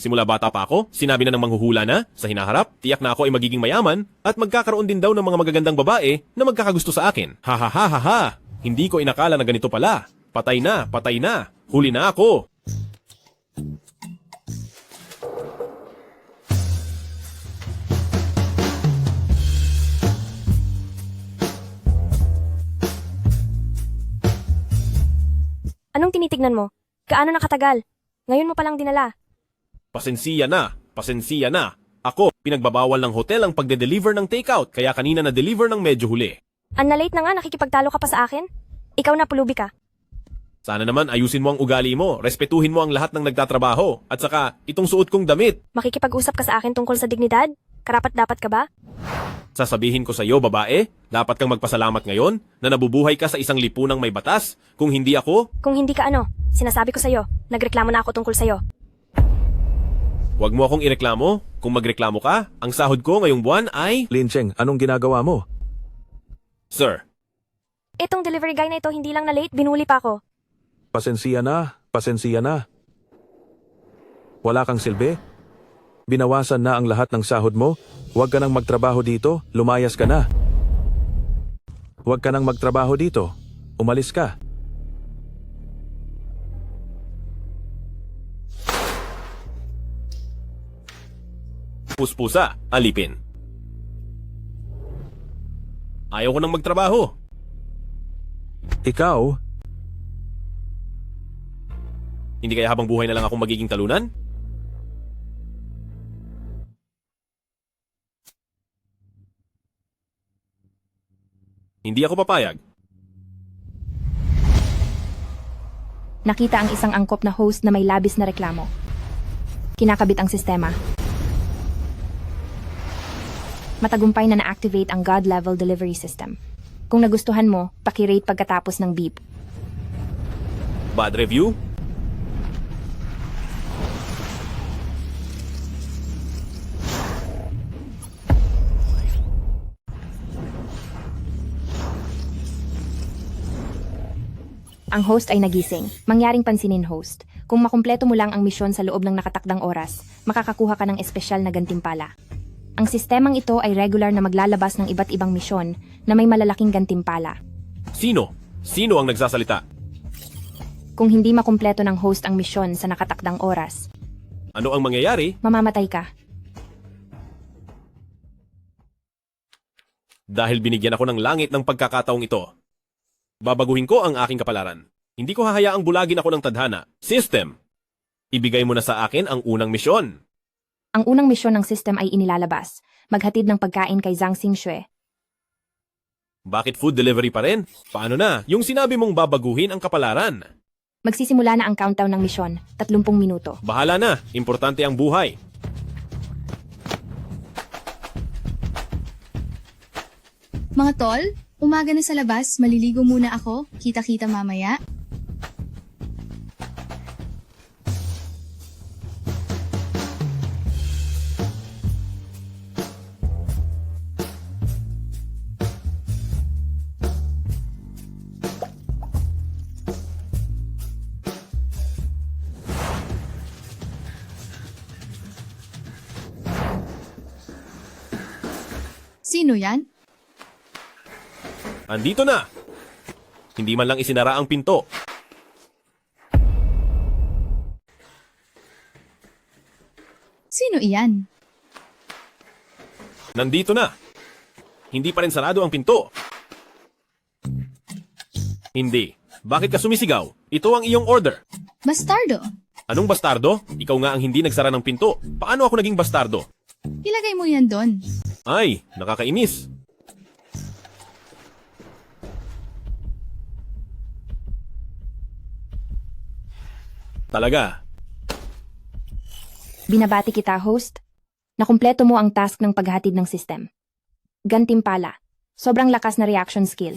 Simula bata pa ako, sinabi na ng manghuhula na, sa hinaharap, tiyak na ako ay magiging mayaman at magkakaroon din daw ng mga magagandang babae na magkakagusto sa akin. Ha ha ha ha ha! Hindi ko inakala na ganito pala. Patay na, patay na. Huli na ako. Anong tinitignan mo? Gaano nakatagal? Ngayon mo palang dinala. Pasensiya na, pasensiya na. Ako, pinagbabawal ng hotel ang pagde-deliver ng takeout, kaya kanina na-deliver ng medyo huli. Late na nga, nakikipagtalo ka pa sa akin? Ikaw na pulubi ka. Sana naman ayusin mo ang ugali mo, respetuhin mo ang lahat ng nagtatrabaho, at saka itong suot kong damit. Makikipag-usap ka sa akin tungkol sa dignidad? Karapat-dapat ka ba? Sasabihin ko sa iyo, babae, dapat kang magpasalamat ngayon na nabubuhay ka sa isang lipunang may batas. Kung hindi ako, Kung hindi ka ano, sinasabi ko sa'yo, nagreklamo na ako tungkol sa'yo. huwag mo akong ireklamo. Kung magreklamo ka, ang sahod ko ngayong buwan ay... Lincheng, anong ginagawa mo? Sir, Itong delivery guy na ito hindi lang na late, binuli pa ako. Pasensiya na, pasensiya na. Wala kang silbi? Binawasan na ang lahat ng sahod mo? Huwag ka nang magtrabaho dito, lumayas ka na. Huwag ka nang magtrabaho dito, umalis ka. puspusa, alipin. Ayaw ko nang magtrabaho. Ikaw, Hindi kaya habang buhay na lang akong magiging talunan? Hindi ako papayag. Nakita ang isang angkop na host na may labis na reklamo. Kinakabit ang sistema. Matagumpay na na-activate ang God-level delivery system. Kung nagustuhan mo, pakirate pagkatapos ng beep. Bad review? Ang host ay nagising. Mangyaring pansinin host. Kung makumpleto mo lang ang misyon sa loob ng nakatakdang oras, makakakuha ka ng espesyal na gantimpala. Ang sistemang ito ay regular na maglalabas ng iba't ibang misyon na may malalaking gantimpala. Sino? Sino ang nagsasalita? Kung hindi makumpleto ng host ang misyon sa nakatakdang oras, Ano ang mangyayari? mamamatay ka. Dahil binigyan ako ng langit ng pagkakataong ito. Babaguhin ko ang aking kapalaran. Hindi ko hahayaang bulagin ako ng tadhana. System! Ibigay mo na sa akin ang unang misyon. Ang unang misyon ng system ay inilalabas, maghatid ng pagkain kay Zhang Xingxue. Bakit food delivery pa rin? Paano na? Yung sinabi mong babaguhin ang kapalaran. Magsisimula na ang countdown ng misyon, 30 minuto. Bahala na. Importante ang buhay. Mga tol, umaga na sa labas, maliligo muna ako. Kita-kita mamaya. Sino yan? Andito na. Hindi man lang isinara ang pinto. Sino iyan? Nandito na. Hindi pa rin sarado ang pinto. Hindi. Bakit ka sumisigaw? Ito ang iyong order. Bastardo. Anong bastardo? Ikaw nga ang hindi nagsara ng pinto. Paano ako naging bastardo? Ilagay mo yan doon. Ay, nakakainis. Talaga. Binabati kita, host. Nakumpleto mo ang task ng paghatid ng system. Gantimpala. Sobrang lakas na reaction skill.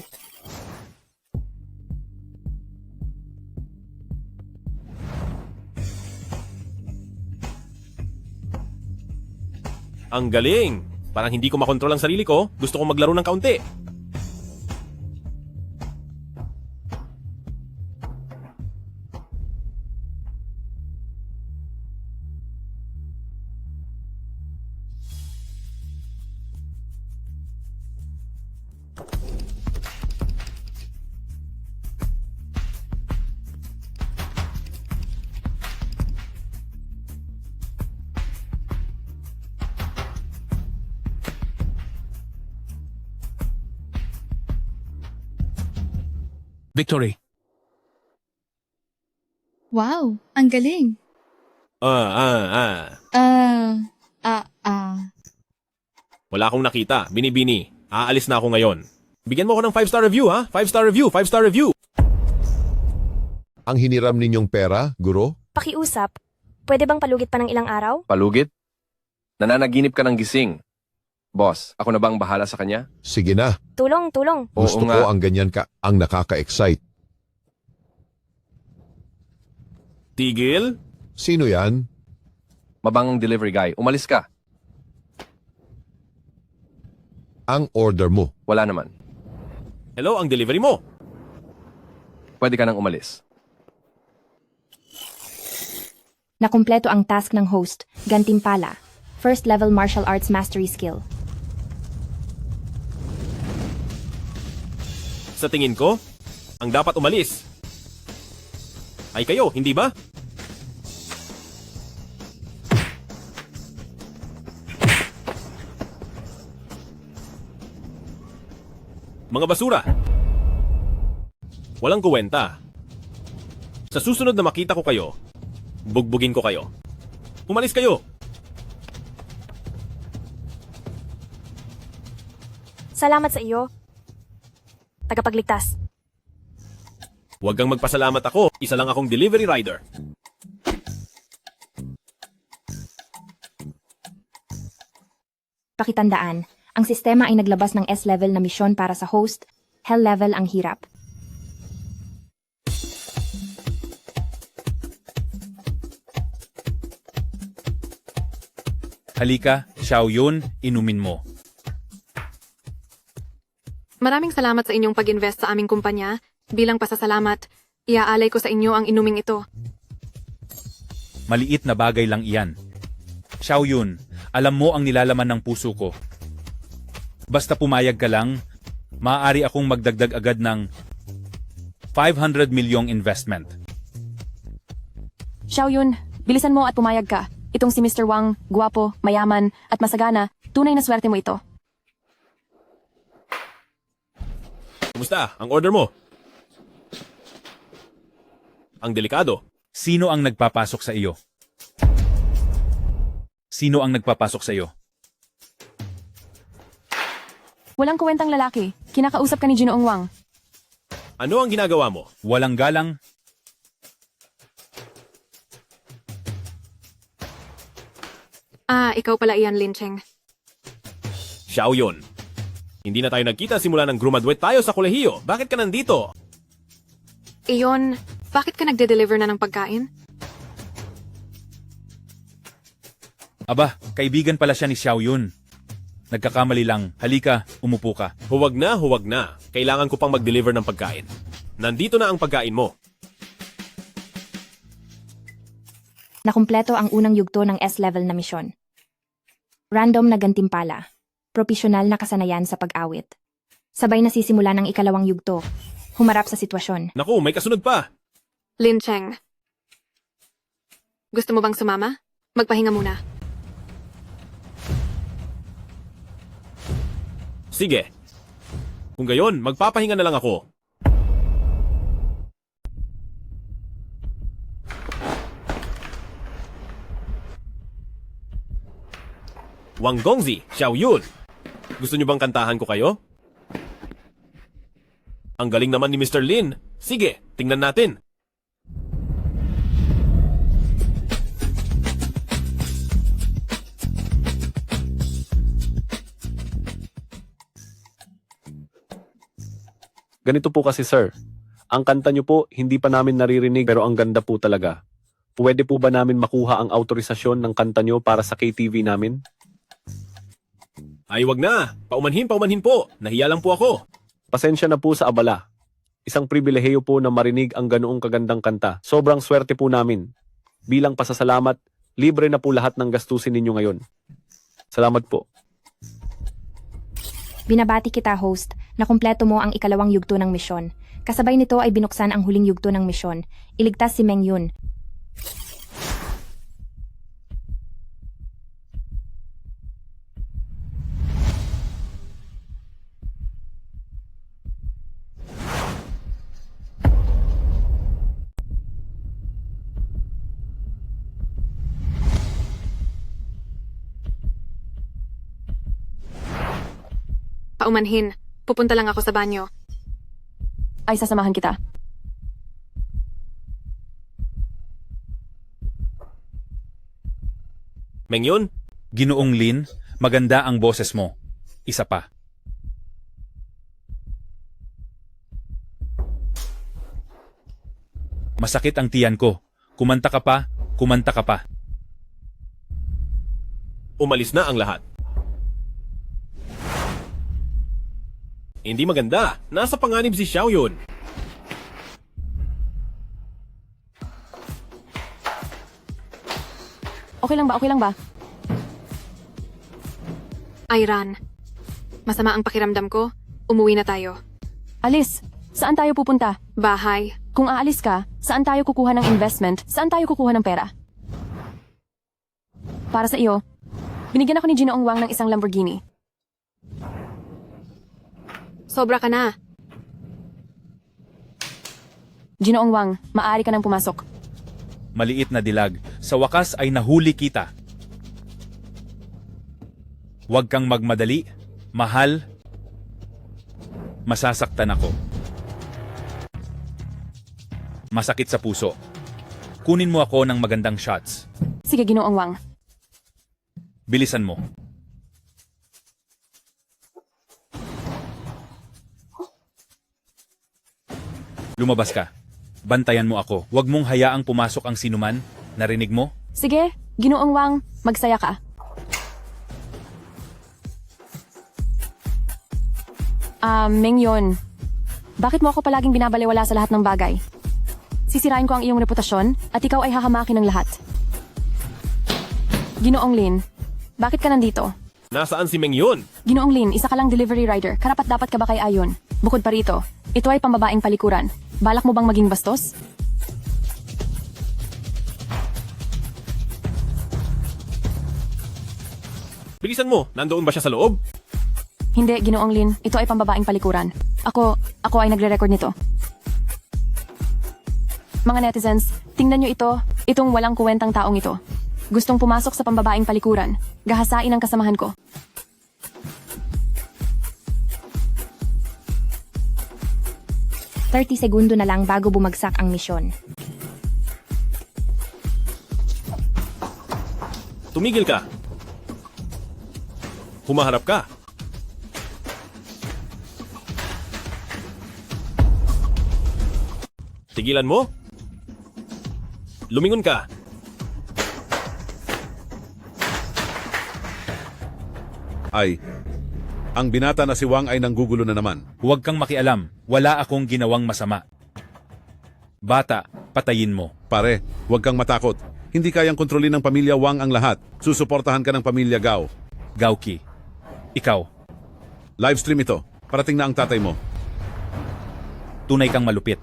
Ang galing. Parang hindi ko makontrol ang sarili ko. Gusto ko maglaro ng kaunti. Victory. Wow, ang galing. Ah. Wala akong nakita. Binibini. Aalis na ako ngayon. Bigyan mo ako ng 5-star review, ha? 5-star review, 5-star review. Ang hiniram ninyong pera, guro? Pakiusap, pwede bang palugit pa ng ilang araw? Palugit? Nananaginip ka ng gising. Boss, ako na bang bahala sa kanya? Sige na, Tulong. Oo gusto nga. ko ang ganyan ka, ang nakaka-excite. Tigil? Sino yan? Mabangang delivery guy. Umalis ka. Ang order mo. Wala naman. Hello, ang delivery mo. Pwede ka nang umalis. Nakumpleto ang task ng host, Gantimpala, first level martial arts mastery skill. Sa tingin ko, ang dapat umalis ay kayo, hindi ba? Mga basura. Walang kuwenta. Sa susunod na makita ko kayo, bugbugin ko kayo. Umalis kayo! Salamat sa iyo. Tagapagligtas. Huwag kang magpasalamat ako. Isa lang akong delivery rider. Pakitandaan, ang sistema ay naglabas ng S-level na misyon para sa host, Hell level ang hirap. Halika, Xiaoyun, inumin mo. Maraming salamat sa inyong pag-invest sa aming kumpanya. Bilang pasasalamat, iaalay ko sa inyo ang inuming ito. Maliit na bagay lang iyan. Xiaoyun, alam mo ang nilalaman ng puso ko. Basta pumayag ka lang, maaari akong magdagdag agad ng 500 milyong investment. Xiaoyun, bilisan mo at pumayag ka. Itong si Mr. Wang, guwapo, mayaman, at masagana, tunay na swerte mo ito. Kumusta? Ang order mo? Ang delikado. Sino ang nagpapasok sa iyo? Sino ang nagpapasok sa iyo? Walang kuwentang lalaki. Kinakausap ka ni Ginoong Wang. Ano ang ginagawa mo? Walang galang? Ikaw pala iyan, Lin Cheng. Xiaoyun. Hindi na tayo nagkita simula nang graduate tayo sa kolehiyo. Bakit ka nandito? Iyon, bakit ka nagde-deliver na ng pagkain? Aba, kaibigan pala siya ni Xiaoyun. Nagkakamali lang. Halika, umupo ka. Huwag na, huwag na. Kailangan ko pang mag-deliver ng pagkain. Nandito na ang pagkain mo. Nakumpleto ang unang yugto ng S-level na misyon. Random na gantimpala. Propesyonal na kasanayan sa pag-awit. Sabay nasisimula ng ikalawang yugto. Humarap sa sitwasyon. Naku, may kasunod pa. Lin Cheng. Gusto mo bang sumama? Magpahinga muna. Sige. Kung gayon, magpapahinga na lang ako. Wang Gongzi, Xiaoyun. Gusto niyo bang kantahan ko kayo? Ang galing naman ni Mr. Lin. Sige, tingnan natin. Ganito po kasi sir, ang kanta nyo po hindi pa namin naririnig pero ang ganda po talaga. Pwede po ba namin makuha ang autorisasyon ng kanta nyo para sa KTV namin? Ay, wag na. Paumanhin po. Nahiya lang po ako. Pasensya na po sa abala. Isang pribilehiyo po na marinig ang ganoong kagandang kanta. Sobrang swerte po namin. Bilang pasasalamat, libre na po lahat ng gastusin ninyo ngayon. Salamat po. Binabati kita, host, na kumpleto mo ang ikalawang yugto ng misyon. Kasabay nito ay binuksan ang huling yugto ng misyon. Iligtas si Meng Yun. paumanhin. Pupunta lang ako sa banyo. Ay, sasamahan kita. Mengyon, Ginoong Lin, maganda ang boses mo. Isa pa. Masakit ang tiyan ko. Kumanta ka pa, kumanta ka pa. umalis na ang lahat. Hindi maganda. Nasa panganib si Xiaoyun. Okay lang ba? Okay lang ba? Iran, masama ang pakiramdam ko. Umuwi na tayo. Alice, saan tayo pupunta? Bahay. Kung aalis ka, saan tayo kukuha ng investment? Saan tayo kukuha ng pera? Para sa iyo, binigyan ako ni Ginoong Wang ng isang Lamborghini. Sobra ka na. Ginoong Wang, maaari ka nang pumasok. Maliit na dilag. Sa wakas ay nahuli kita. Huwag kang magmadali. Mahal. Masasaktan ako. Masakit sa puso. Kunin mo ako ng magandang shots. Sige, Ginoong Wang. Bilisan mo. Lumabas ka. Bantayan mo ako. Huwag mong hayaang pumasok ang sinuman. Narinig mo? Sige, Ginoong Wang, magsaya ka. Mengyon, bakit mo ako palaging binabalewala sa lahat ng bagay? Sisirain ko ang iyong reputasyon at ikaw ay hahamakin ng lahat. Ginoong Lin, bakit ka nandito? Nasaan si Mengyon? Ginoong Lin, isa ka lang delivery rider. Karapat dapat ka ba kay Ayon? Bukod pa rito, ito ay pambabaeng palikuran. Balak mo bang maging bastos? Bilisan mo, nandoon ba siya sa loob? Hindi, Ginoong Lin. Ito ay pambabaeng palikuran. Ako ay nagre-record nito. Mga netizens, tingnan nyo ito. Itong walang kuwentang taong ito. Gustong pumasok sa pambabaeng palikuran. Gahasain ang kasamahan ko. "30 segundo na lang bago bumagsak ang misyon. Tumigil ka. Humaharap ka. Tigilan mo. Lumingon ka. Ay, ang binata na si Wang ay nanggugulo na naman. Huwag kang makialam. Wala akong ginawang masama. Bata, patayin mo. Pare, huwag kang matakot. Hindi kayang kontrolin ng pamilya Wang ang lahat. Susuportahan ka ng pamilya Gao. Gauki. Ikaw, Livestream ito. Parating na ang tatay mo. tunay kang malupit.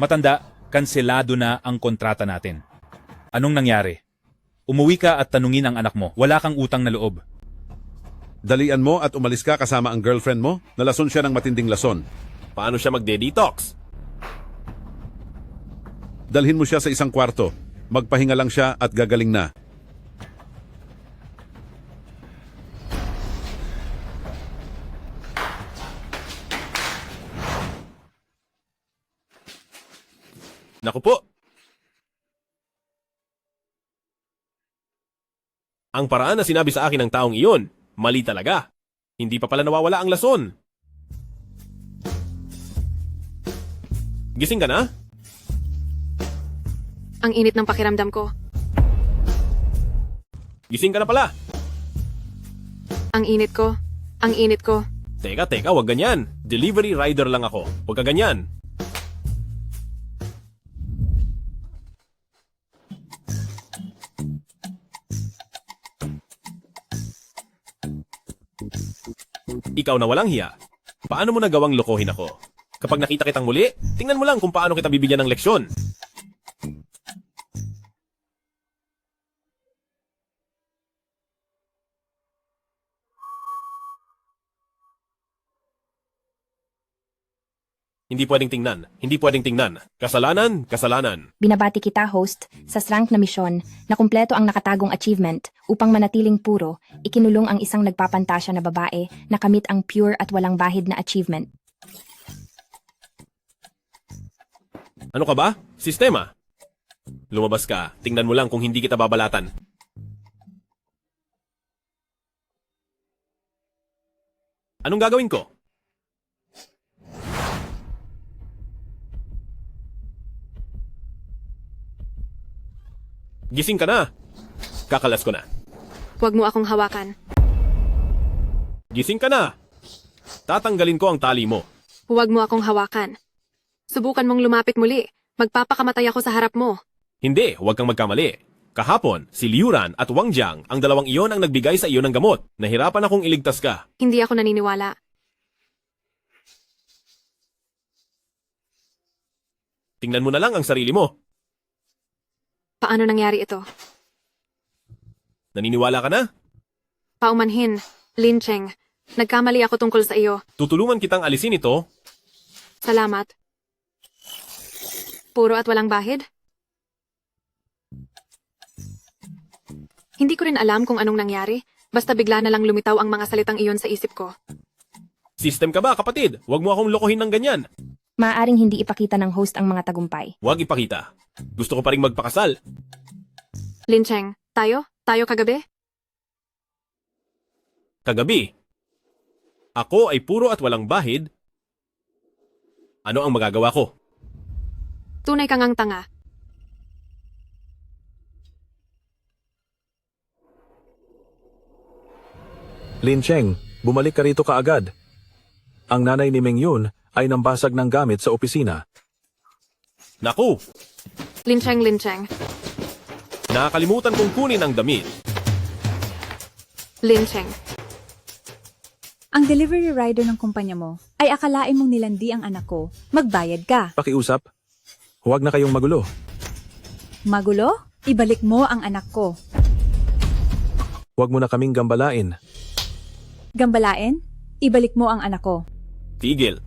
Matanda, kanselado na ang kontrata natin. Anong nangyari? Umuwi ka at tanungin ang anak mo. Wala kang utang na loob. Dalian mo at umalis ka kasama ang girlfriend mo. Nalason siya ng matinding lason. Paano siya magde-detox? Dalhin mo siya sa isang kwarto. Magpahinga lang siya at gagaling na. Naku po. Ang paraan na sinabi sa akin ng taong iyon, mali talaga. Hindi pa pala nawawala ang lason. Gising ka na? Ang init ng pakiramdam ko. Gising ka na pala. Ang init ko. Ang init ko. Teka, wag ganyan. Delivery rider lang ako. Wag ka ganyan. Ikaw na walang hiya. Paano mo nagawang lokohin ako? Kapag nakita kitang muli, tingnan mo lang kung paano kita bibigyan ng leksyon. Hindi pwedeng tingnan. Hindi pwedeng tingnan. Kasalanan, kasalanan. Binabati kita, host, sa rank na misyon na kumpleto ang nakatagong achievement upang manatiling puro, ikinulong ang isang nagpapantasya na babae na kamit ang pure at walang bahid na achievement. Ano ka ba? Sistema. Lumabas ka. Tingnan mo lang kung hindi kita babalatan. Anong gagawin ko? Gising ka na. Kakalas ko na. Huwag mo akong hawakan. Gising ka na. Tatanggalin ko ang tali mo. Huwag mo akong hawakan. Subukan mong lumapit muli. Magpapakamatay ako sa harap mo. Hindi, huwag kang magkamali. Kahapon, si Liuran at Wang Jiang, ang dalawang iyon ang nagbigay sa iyo ng gamot. Nahirapan akong iligtas ka. Hindi ako naniniwala. Tingnan mo na lang ang sarili mo. Paano nangyari ito? Naniniwala ka na? Paumanhin. Lin Cheng. Nagkamali ako tungkol sa iyo. Tutulungan kitang alisin ito. Salamat. Puro at walang bahid? Hindi ko rin alam kung anong nangyari. Basta bigla na lang lumitaw ang mga salitang iyon sa isip ko. System ka ba, kapatid? Huwag mo akong lokohin ng ganyan. Maaaring hindi ipakita ng host ang mga tagumpay. Huwag ipakita. Gusto ko pa rin magpakasal. Lin Cheng, tayo? Tayo kagabi? Kagabi. Ako ay puro at walang bahid. Ano ang magagawa ko? Tunay kang ang tanga. Lin Cheng, bumalik ka rito kaagad. Ang nanay ni Meng Yun ay nambasag ng gamit sa opisina. Naku! Lin Cheng, Lin Cheng. Nakakalimutan kong kunin ang damit. Lin Cheng. Ang delivery rider ng kumpanya mo ay akalain mong nilandi ang anak ko. Magbayad ka. Pakiusap. Huwag na kayong magulo. Magulo? Ibalik mo ang anak ko. Huwag mo na kaming gambalain. Gambalain? Ibalik mo ang anak ko. Tigil.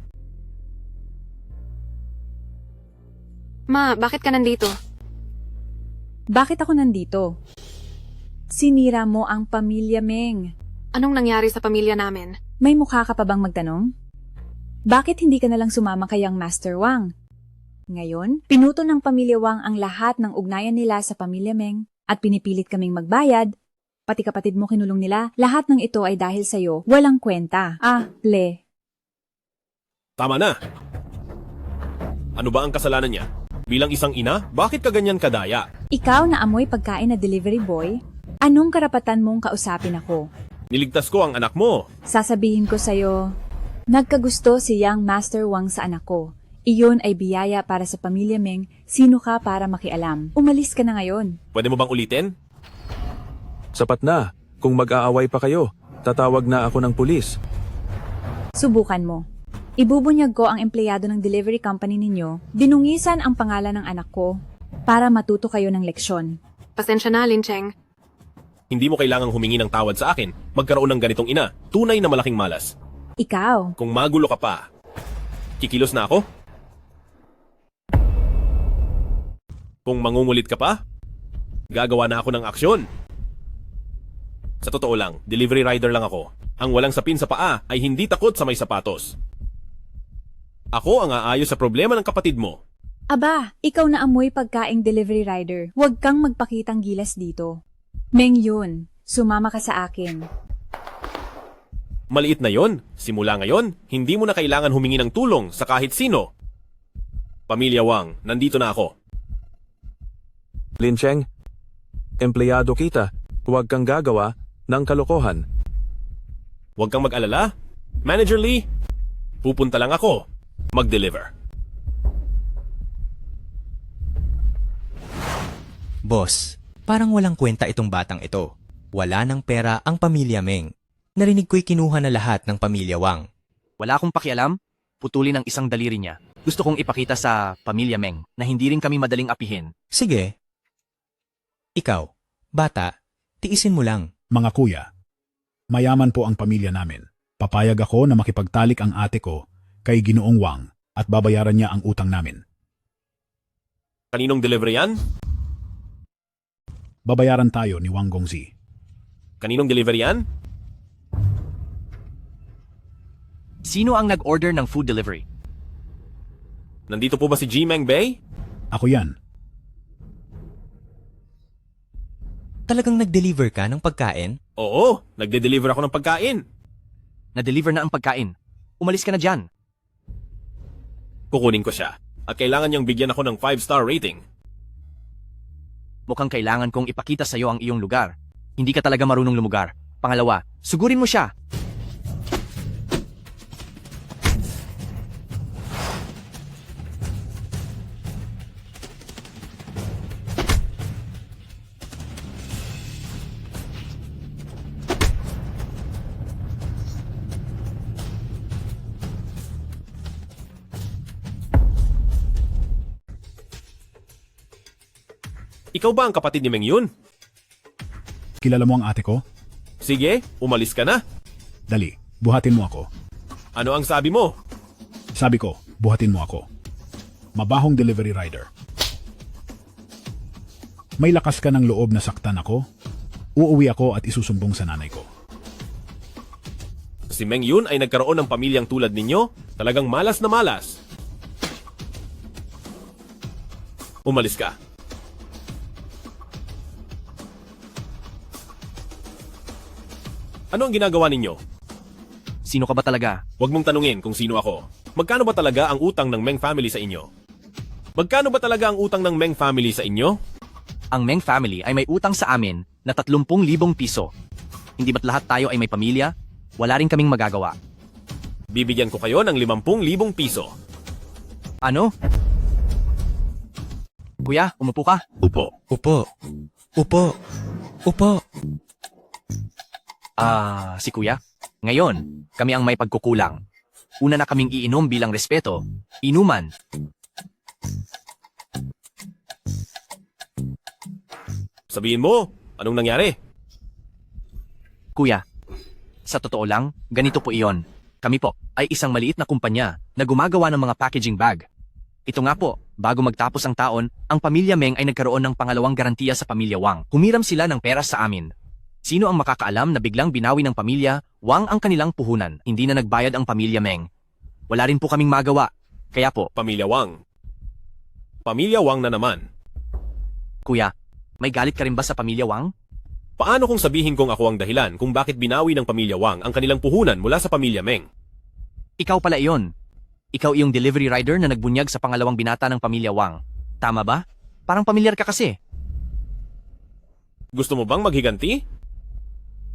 Ma, bakit ka nandito? Bakit ako nandito? Sinira mo ang pamilya, Meng. Anong nangyari sa pamilya namin? May mukha ka pa bang magtanong? Bakit hindi ka nalang sumama kay ang Master Wang? Ngayon, pinuto ng pamilya Wang ang lahat ng ugnayan nila sa pamilya Meng at pinipilit kaming magbayad. Pati kapatid mo kinulong nila. Lahat ng ito ay dahil sa'yo. Walang kwenta. Le. Tama na. Ano ba ang kasalanan niya? Bilang isang ina, bakit ka ganyan kadaya? Ikaw na amoy pagkain na delivery boy? Anong karapatan mong kausapin ako? Niligtas ko ang anak mo. Sasabihin ko sa'yo, nagkagusto si Yang Master Wang sa anak ko. Iyon ay biyaya para sa pamilya Meng. Sino ka para makialam? Umalis ka na ngayon. Pwede mo bang ulitin? Sapat na. Kung mag-aaway pa kayo, tatawag na ako ng pulis. Subukan mo. Ibubunyag ko ang empleyado ng delivery company ninyo, dinungisan ang pangalan ng anak ko, para matuto kayo ng leksyon. Pasensya na, Lin Cheng. Hindi mo kailangang humingi ng tawad sa akin. Magkaroon ng ganitong ina. Tunay na malaking malas. Ikaw. Kung magulo ka pa, kikilos na ako? Kung mangungulit ka pa, gagawa na ako ng aksyon. Sa totoo lang, delivery rider lang ako. Ang walang sapin sa paa ay hindi takot sa may sapatos. Ako ang aayos sa problema ng kapatid mo. Aba, ikaw na amoy pagkaing delivery rider. Huwag kang magpakitang gilas dito. Meng Yun, sumama ka sa akin. Maliit na yon. Simula ngayon, hindi mo na kailangan humingi ng tulong sa kahit sino. Pamilya Wang, nandito na ako. Lin Cheng, empleyado kita. Huwag kang gagawa ng kalokohan. Huwag kang mag-alala. Manager Lee, pupunta lang ako. Mag-deliver. Boss, parang walang kwenta itong batang ito. Wala ng pera ang pamilya Meng. Narinig ko'y kinuha na lahat ng pamilya Wang. Wala akong pakialam. Putulin ang isang daliri niya. Gusto kong ipakita sa pamilya Meng na hindi rin kami madaling apihin. Sige. Ikaw, bata, tiisin mo lang. Mga kuya, mayaman po ang pamilya namin. Papayag ako na makipagtalik ang ate ko kay Ginoong Wang at babayaran niya ang utang namin. Kaninong delivery yan? Babayaran tayo ni Wang Gongzi. Kaninong delivery yan? Sino ang nag-order ng food delivery? Nandito po ba si Jimeng Bei? Ako yan. Talagang nag-deliver ka ng pagkain? Oo, nagde-deliver ako ng pagkain. Na-deliver na ang pagkain. Umalis ka na dyan. Kukunin ko siya. At kailangan niyang bigyan ako ng 5-star rating. Mukhang kailangan kong ipakita sa'yo ang iyong lugar. Hindi ka talaga marunong lumugar. Pangalawa, sugurin mo siya. Ikaw ba ang kapatid ni Meng Yun? Kilala mo ang ate ko? Sige, umalis ka na. Dali, buhatin mo ako. Ano ang sabi mo? Sabi ko, buhatin mo ako. Mabahong delivery rider. May lakas ka ng loob na saktan ako? Uuwi ako at isusumbong sa nanay ko. Si Meng Yun ay nagkaroon ng pamilyang tulad ninyo? Talagang malas na malas. Umalis ka. Ano ang ginagawa ninyo? Sino ka ba talaga? Huwag mong tanungin kung sino ako. Magkano ba talaga ang utang ng Meng family sa inyo? Magkano ba talaga ang utang ng Meng family sa inyo? Ang Meng family ay may utang sa amin na 30,000 piso. Hindi ba't lahat tayo ay may pamilya? Wala rin kaming magagawa. Bibigyan ko kayo ng 50,000 piso. Ano? Kuya, umupo ka. Upo. Upo. Upo. Upo. Si Kuya. Ngayon, kami ang may pagkukulang. Una na kaming iinom bilang respeto. Inuman. Sabihin mo, anong nangyari? Kuya, sa totoo lang, ganito po iyon. Kami po ay isang maliit na kumpanya na gumagawa ng mga packaging bag. Ito nga po, bago magtapos ang taon, ang pamilya Meng ay nagkaroon ng pangalawang garantiya sa pamilya Wang. Humiram sila ng pera sa amin. Sino ang makakaalam na biglang binawi ng pamilya Wang ang kanilang puhunan? Hindi na nagbayad ang pamilya Meng. Wala rin po kaming magawa. Kaya po, Pamilya Wang. Pamilya Wang na naman. Kuya, may galit ka rin ba sa pamilya Wang? Paano kung sabihin kong ako ang dahilan kung bakit binawi ng pamilya Wang ang kanilang puhunan mula sa pamilya Meng? Ikaw pala iyon. Ikaw iyong delivery rider na nagbunyag sa pangalawang binata ng pamilya Wang. Tama ba? Parang pamilyar ka kasi. Gusto mo bang maghiganti?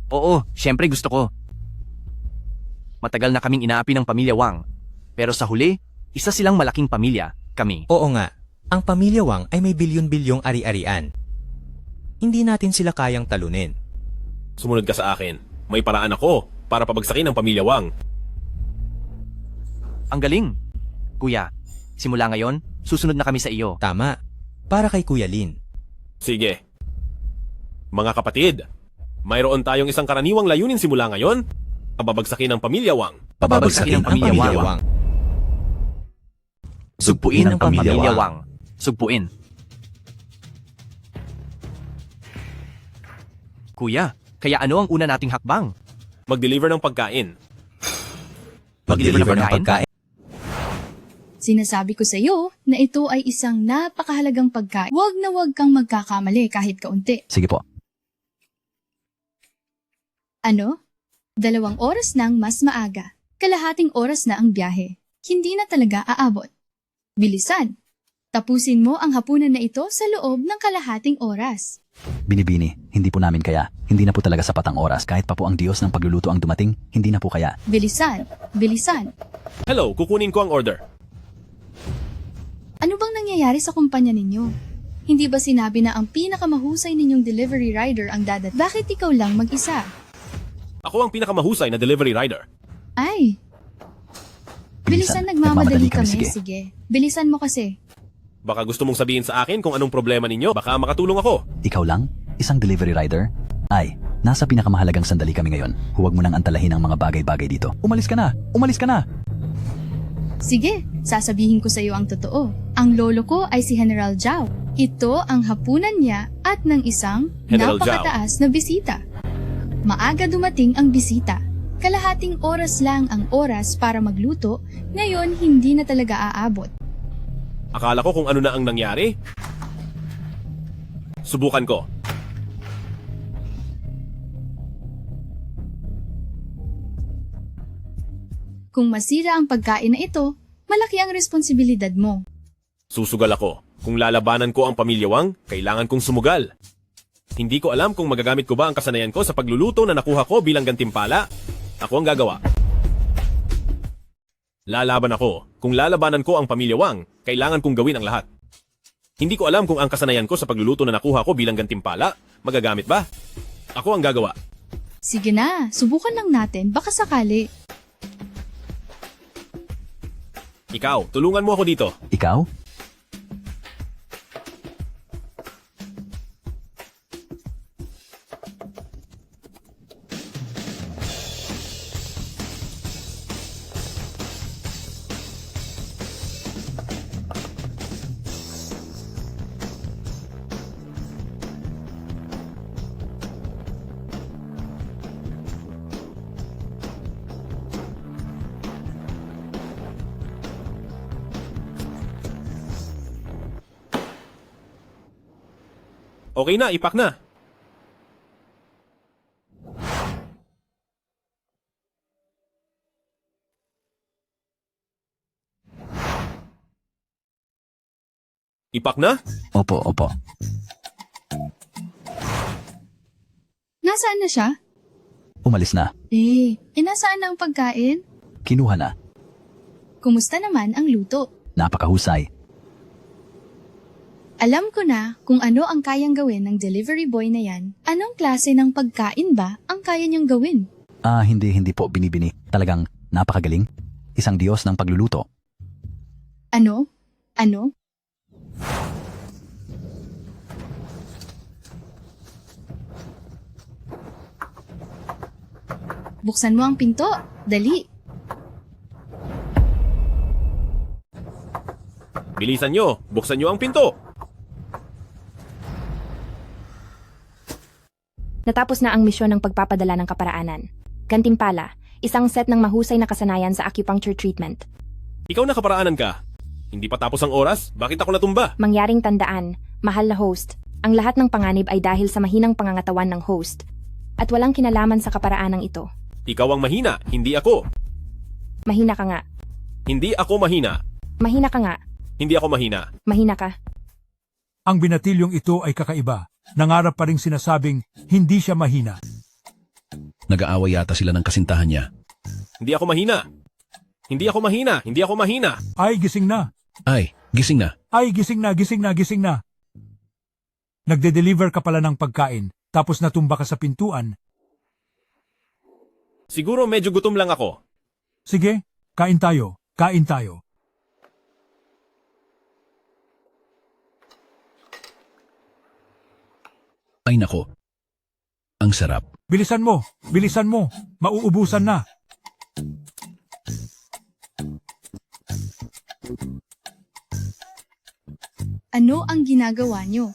Oo, syempre gusto ko. Matagal na kaming inaapi ng pamilya Wang. Pero sa huli, isa silang malaking pamilya, kami. Oo nga, ang pamilya Wang ay may bilyon-bilyong ari-arian. Hindi natin sila kayang talunin. Sumunod ka sa akin. May paraan ako para pabagsakin ang pamilya Wang. Ang galing. Kuya, simula ngayon, susunod na kami sa iyo. Tama, para kay Kuya Lin. Sige. Mga kapatid, mayroon tayong isang karaniwang layunin simula ngayon, pababagsakin ang pamilya Wang. Pababagsakin ang pamilya Wang. Sugpuin ang pamilya Wang. Sugpuin. Kuya, kaya ano ang una nating hakbang? Mag-deliver ng pagkain. Mag-deliver ng pagkain? Sinasabi ko sa iyo na ito ay isang napakahalagang pagkain. Huwag na huwag kang magkakamali kahit kaunti. Sige po. Ano? 2 oras nang mas maaga. Kalahating oras na ang biyahe. Hindi na talaga aabot. Bilisan. Tapusin mo ang hapunan na ito sa loob ng kalahating oras. Binibini, hindi po namin kaya. Hindi na po talaga sapat ang oras. Kahit pa po ang Diyos ng pagluluto ang dumating, hindi na po kaya. Bilisan. Bilisan. Hello, kukunin ko ang order. Ano bang nangyayari sa kumpanya ninyo? Hindi ba sinabi na ang pinakamahusay ninyong delivery rider ang dadat? Bakit ikaw lang mag-isa? Ako ang pinakamahusay na delivery rider. Ay! Bilisan, nagmamadali kami. Sige. Bilisan mo kasi. Baka gusto mong sabihin sa akin kung anong problema ninyo. Baka makatulong ako. Ikaw lang? Isang delivery rider? Ay, nasa pinakamahalagang sandali kami ngayon. Huwag mo nang antalahin ang mga bagay-bagay dito. Umalis ka na! Umalis ka na! Sige, sasabihin ko sa iyo ang totoo. Ang lolo ko ay si General Zhao. Ito ang hapunan niya at ng isang General napakataas na bisita. Maaga dumating ang bisita. Kalahating oras lang ang oras para magluto, ngayon hindi na talaga aabot. Akala ko kung ano na ang nangyari. Subukan ko. Kung masira ang pagkain na ito, malaki ang responsibilidad mo. Susugal ako. Kung lalabanan ko ang pamilya Wang, kailangan kong sumugal. Hindi ko alam kung magagamit ko ba ang kasanayan ko sa pagluluto na nakuha ko bilang gantimpala. Ako ang gagawa. Lalaban ako. Kung lalabanan ko ang pamilya Wang, kailangan kong gawin ang lahat. Hindi ko alam kung ang kasanayan ko sa pagluluto na nakuha ko bilang gantimpala, magagamit ba? Ako ang gagawa. Sige na, subukan lang natin, baka sakali. Ikaw, tulungan mo ako dito. Ikaw? Okay na, ipak na. Ipak na? Opo, opo. Nasaan na siya? Umalis na. Nasaan na ang pagkain? Kinuha na. Kumusta naman ang luto? Napakahusay. Alam ko na kung ano ang kayang gawin ng delivery boy na yan. Anong klase ng pagkain ba ang kaya niyang gawin? Hindi po binibini. Talagang napakagaling. Isang Diyos ng pagluluto. Ano? Ano? Buksan mo ang pinto. Dali. Bilisan nyo, buksan nyo ang pinto. Natapos na ang misyon ng pagpapadala ng kaparaanan. Gantimpala, isang set ng mahusay na kasanayan sa acupuncture treatment. Ikaw na kaparaanan ka. Hindi pa tapos ang oras, bakit ako natumba? Mangyaring tandaan, mahal na host, ang lahat ng panganib ay dahil sa mahinang pangangatawan ng host. At walang kinalaman sa kaparaanang ito. Ikaw ang mahina, hindi ako. Mahina ka nga. Hindi ako mahina. Mahina ka nga. Hindi ako mahina. Mahina ka. Ang binatilyong ito ay kakaiba. Nangarap pa ring sinasabing hindi siya mahina. Nag-aaway yata sila ng kasintahan niya. Hindi ako mahina. Hindi ako mahina. Hindi ako mahina. Ay, gising na. Ay, gising na. Ay, gising na, gising na, gising na. Nagde-deliver ka pala ng pagkain, tapos natumba ka sa pintuan. Siguro medyo gutom lang ako. Sige, kain tayo, kain tayo. Ay nako. Ang sarap. Bilisan mo, mauubusan na. Ano ang ginagawa niyo?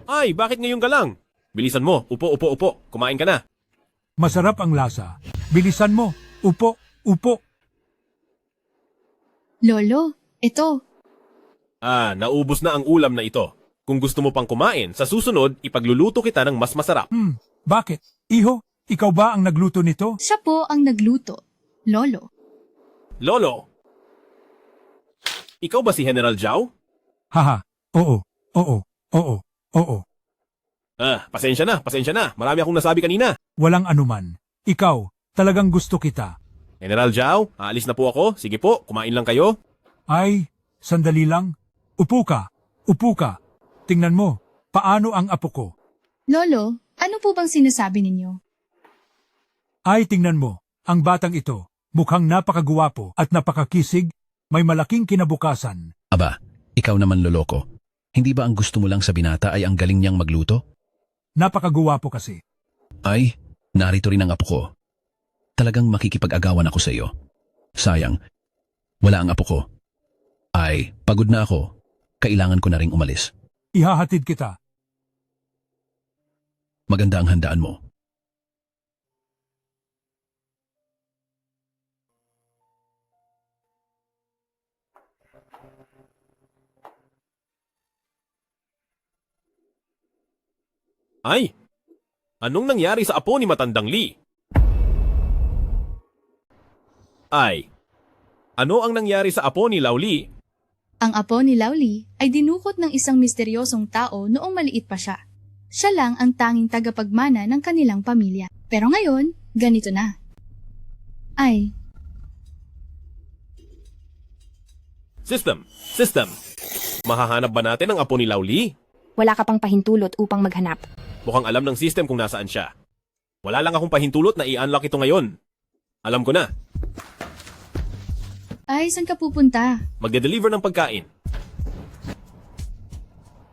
Ay, bakit ngayon ka lang? Bilisan mo, upo. Kumain ka na. Masarap ang lasa. Bilisan mo, upo. Lolo, ito. Naubos na ang ulam na ito. Kung gusto mo pang kumain, sa susunod, ipagluluto kita ng mas masarap. Bakit? Iho, ikaw ba ang nagluto nito? Siya po ang nagluto. Lolo. Lolo! Ikaw ba si General Zhao? Haha, oo. Pasensya na. Marami akong nasabi kanina. Walang anuman. Ikaw, talagang gusto kita. General Zhao, aalis na po ako. Sige po, kumain lang kayo. Ay, sandali lang. Upo ka. Tingnan mo, paano ang apo ko? Lolo, ano po bang sinasabi ninyo? Ay, tingnan mo, ang batang ito, mukhang napakaguwapo at napakakisig, may malaking kinabukasan. Aba, ikaw naman loloko. Hindi ba ang gusto mo lang sa binata ay ang galing niyang magluto? Napakaguwapo kasi. Ay, Narito rin ang apo ko. Talagang makikipag-agawan ako sa iyo. Sayang, wala ang apo ko. Ay, pagod na ako. Kailangan ko na ring umalis. Ihahatid kita. Maganda ang handaan mo. Ay! Anong nangyari sa apo ni Matandang Lee? Ay! Ano ang nangyari sa apo ni Lao Lee? Ang apo ni Lauli ay dinukot ng isang misteryosong tao noong maliit pa siya. Siya lang ang tanging tagapagmana ng kanilang pamilya. Pero ngayon, ganito na. Ay, System! System! Mahahanap ba natin ang apo ni Lao Lee? Wala ka pang pahintulot upang maghanap. Mukhang alam ng system kung nasaan siya. Wala lang akong pahintulot na i-unlock ito ngayon. Alam ko na. ay, saan ka pupunta? Magde-deliver ng pagkain.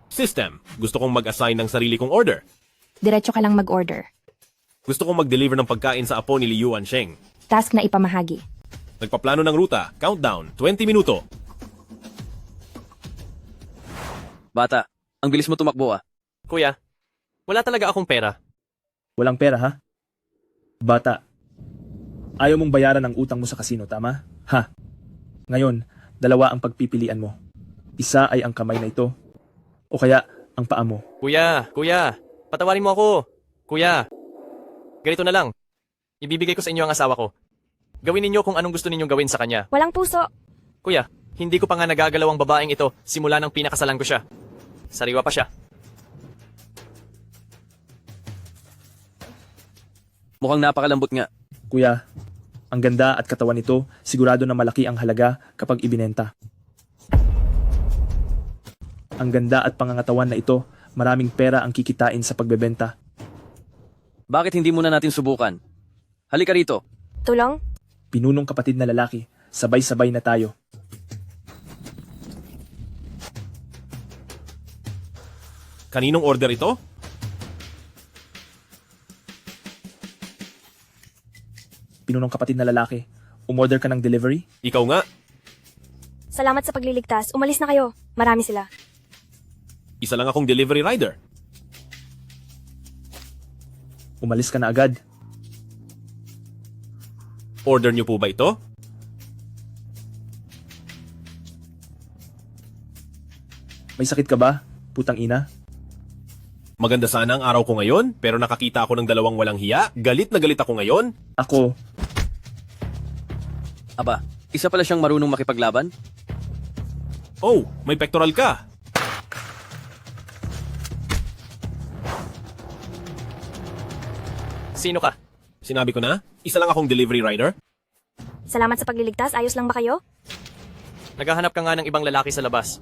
System, gusto kong mag-assign ng sarili kong order. Diretso ka lang mag-order. Gusto kong mag-deliver ng pagkain sa apo ni Liu Ansheng. Task na ipamahagi. Nagpaplano ng ruta, countdown, 20 minuto. Bata, ang bilis mo tumakbo ah. Kuya, wala talaga akong pera. Walang pera ha? Bata, ayaw mong bayaran ang utang mo sa kasino, tama? Ha? Ngayon, dalawa ang pagpipilian mo. Isa ay ang kamay na ito, o kaya ang paa mo. Kuya, patawarin mo ako. Kuya, ganito na lang. Ibibigay ko sa inyo ang asawa ko. Gawin ninyo kung anong gusto ninyong gawin sa kanya. Walang puso. Kuya, hindi ko pa nga nagagalaw ang babaeng ito simula nang pinakasalan ko siya. Sariwa pa siya. Mukhang napakalambot nga. Kuya, ang ganda at katawan nito, sigurado na malaki ang halaga kapag ibinenta. Ang ganda at pangangatawan na ito, maraming pera ang kikitain sa pagbebenta. Bakit hindi muna natin subukan? Halika rito. Tulong? Pinunong kapatid na lalaki, sabay-sabay na tayo. Kaninong order ito? Pinunong kapatid na lalaki, umorder ka ng delivery? Ikaw nga. Salamat sa pagliligtas. Umalis na kayo. Marami sila. Isa lang akong delivery rider. Umalis ka na agad. Order niyo po ba ito? May sakit ka ba, putang ina? Maganda sana ang araw ko ngayon, pero nakakita ako ng dalawang walang hiya. Galit na galit ako ngayon. Ako. Aba, isa pala siyang marunong makipaglaban? Oh, may pectoral ka. Sino ka? Sinabi ko na, isa lang akong delivery rider. Salamat sa pagliligtas. Ayos lang ba kayo? Naghahanap ka nga ng ibang lalaki sa labas.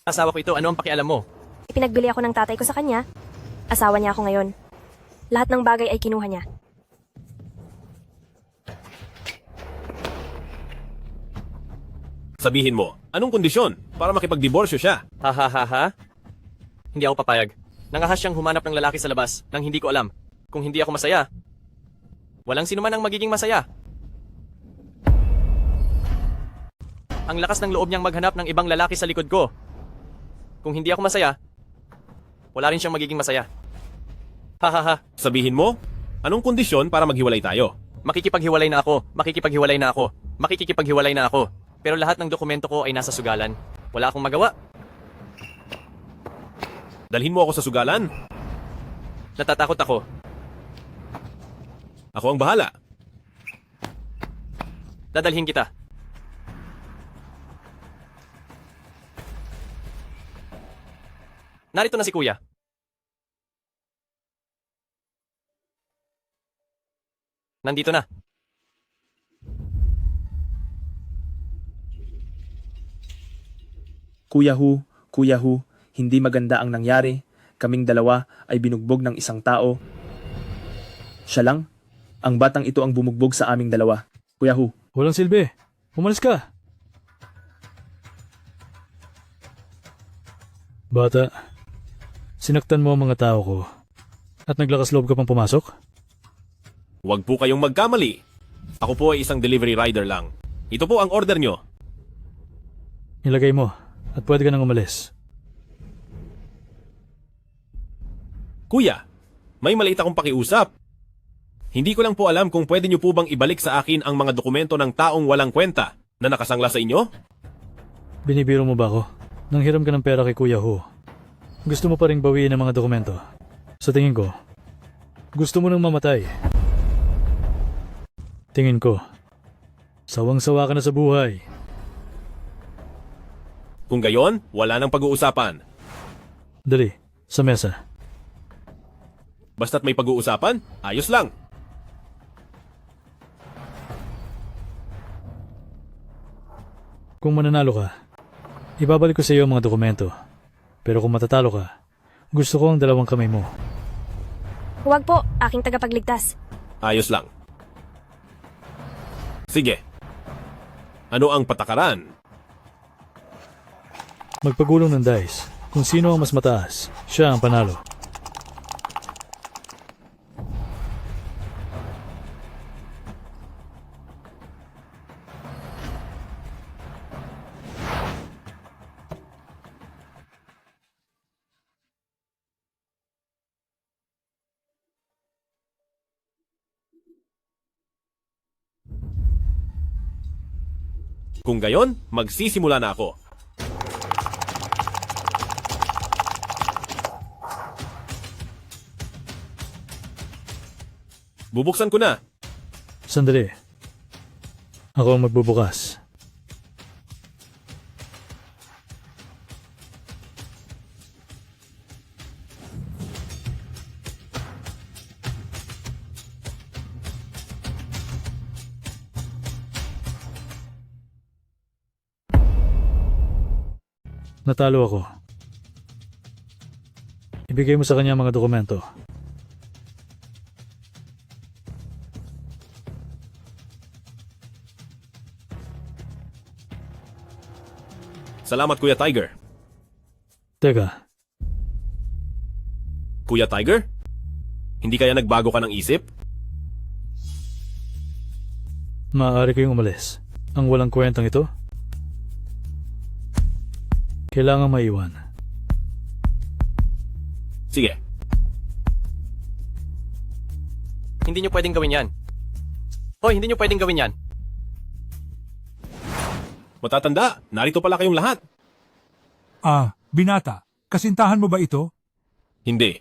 Asawa ko ito, ano ang pakialam mo? Ipinagbili ako ng tatay ko sa kanya. Asawa niya ako ngayon. Lahat ng bagay ay kinuha niya. Sabihin mo, anong kondisyon para makipagdiborsyo siya? Ha? Hindi ako papayag. Nangahas siyang humanap ng lalaki sa labas nang hindi ko alam. Kung hindi ako masaya, walang sino man ang magiging masaya. Ang lakas ng loob niyang maghanap ng ibang lalaki sa likod ko. Kung hindi ako masaya, wala rin siyang magiging masaya. Ha. Sabihin mo, anong kondisyon para maghiwalay tayo? Makikipaghiwalay na ako. Pero lahat ng dokumento ko ay nasa sugalan. Wala akong magawa. Dalhin mo ako sa sugalan. Natatakot ako. Ako ang bahala. Dadalhin kita. Narito na si Kuya. Nandito na. Kuya Hu, hindi maganda ang nangyari. Kaming dalawa ay binugbog ng isang tao. Siya lang, ang batang ito ang bumugbog sa aming dalawa. Kuya Hu. Walang silbi. Umalis ka. Bata, sinaktan mo ang mga tao ko. At naglakas loob ka pang pumasok? Huwag po kayong magkamali. Ako po ay isang delivery rider lang. Ito po ang order nyo. Ilagay mo at pwede ka nang umalis. Kuya, may maliit akong pakiusap. Hindi ko lang po alam kung pwede nyo po bang ibalik sa akin ang mga dokumento ng taong walang kwenta na nakasangla sa inyo? Binibiro mo ba ako? Nanghiram ka ng pera kay Kuya Ho. Gusto mo pa ring bawiin ang mga dokumento? Sa tingin ko, gusto mo nang mamatay. Tingin ko, sawang-sawa ka na sa buhay. Kung gayon, wala nang pag-uusapan. Dali, sa mesa. Basta't may pag-uusapan, ayos lang. Kung mananalo ka, ibabalik ko sa iyo ang mga dokumento. Pero kung matatalo ka, gusto ko ang 2 kamay mo. Huwag po, aking tagapagligtas. Ayos lang. Sige. Ano ang patakaran? Magpagulong ng dice. Kung sino ang mas mataas, siya ang panalo. Kung gayon, magsisimula na ako. Bubuksan ko na. Sandali. Ako ang magbubukas. Natalo ako. Ibigay mo sa kanya ang mga dokumento. Salamat, Kuya Tiger. Teka, Kuya Tiger? Hindi kaya nagbago ka ng isip? maaari kayong umalis. Ang walang kwentang ito, kailangan maiwan. Sige. Hindi nyo pwedeng gawin yan. Hoy, hindi nyo pwedeng gawin yan. Matatanda, narito pala kayong lahat. Binata, kasintahan mo ba ito? Hindi.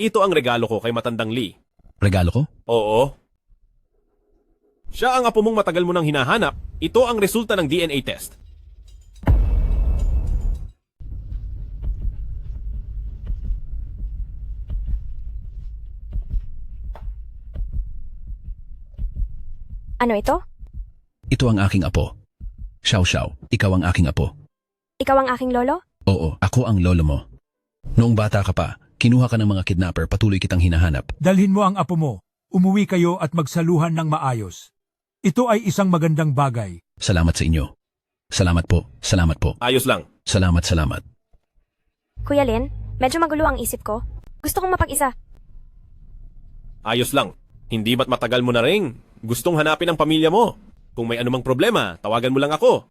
Ito ang regalo ko kay Matandang Lee. Regalo ko? Oo. Siya ang apo mong matagal mo nang hinahanap. Ito ang resulta ng DNA test. Ano ito? Ito ang aking apo. Xiao Xiao, ikaw ang aking apo. Ikaw ang aking lolo? Oo, ako ang lolo mo. Noong bata ka pa, kinuha ka ng mga kidnapper, patuloy kitang hinahanap. Dalhin mo ang apo mo. Umuwi kayo at magsaluhan ng maayos. Ito ay isang magandang bagay. Salamat sa inyo. Salamat po, salamat po. Ayos lang. Salamat, salamat. Kuya Lin, medyo magulo ang isip ko. Gusto kong mapag-isa. Ayos lang. Hindi ba't matagal mo na rin? Gustong hanapin ang pamilya mo. Kung may anumang problema, tawagan mo lang ako.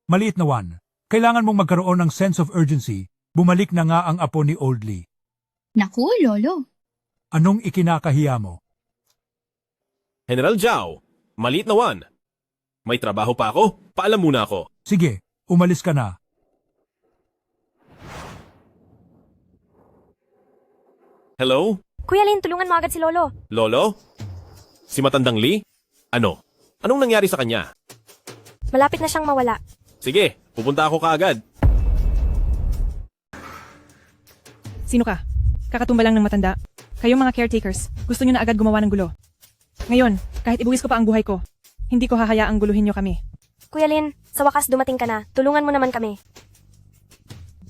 Maliit na Juan, kailangan mong magkaroon ng sense of urgency. Bumalik na nga ang apo ni Old Lee. Naku, lolo. Anong ikinakahiya mo? General Zhao, maliit na Juan. May trabaho pa ako. Paalam muna ako. Sige, umalis ka na. Hello? Kuya Lin, tulungan mo agad si Lolo. Lolo? Si Matandang Lee? Ano? Anong nangyari sa kanya? Malapit na siyang mawala. Sige, pupunta ako kaagad. Sino ka? Kakatumba lang ng matanda. Kayong mga caretakers, gusto nyo na agad gumawa ng gulo. Ngayon, kahit ibuwis ko pa ang buhay ko, hindi ko hahayaang guluhin nyo kami. Kuya Lin, sa wakas dumating ka na. Tulungan mo naman kami.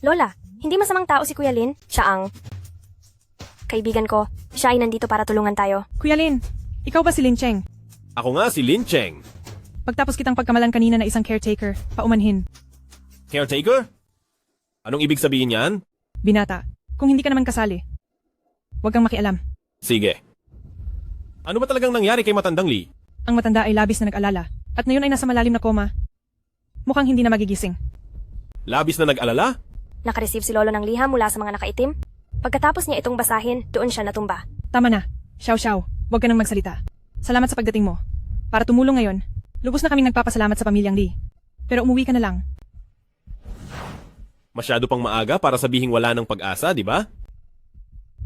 Lola, hindi masamang tao si Kuya Lin. Siya ang kaibigan ko. Siya ay nandito para tulungan tayo. Kuya Lin, ikaw ba si Lin Cheng? Ako nga si Lin Cheng. Pagtapos kitang pagkamalan kanina na isang caretaker, paumanhin. Caretaker? Anong ibig sabihin yan? Binata, kung hindi ka naman kasali, huwag kang makialam. Sige. Ano ba talagang nangyari kay Matandang Lee? Ang matanda ay labis na nag-alala, at ngayon ay nasa malalim na koma. Mukhang hindi na magigising. Labis na nag-alala? Nakareceive si Lolo ng liham mula sa mga nakaitim. Pagkatapos niya itong basahin, doon siya natumba. Tama na. Xiao, huwag ka nang magsalita. Salamat sa pagdating mo. Para tumulong ngayon, lubos na kaming nagpapasalamat sa pamilyang Lee. Pero umuwi ka na lang. Masyado pang maaga para sabihing wala ng pag-asa, di ba?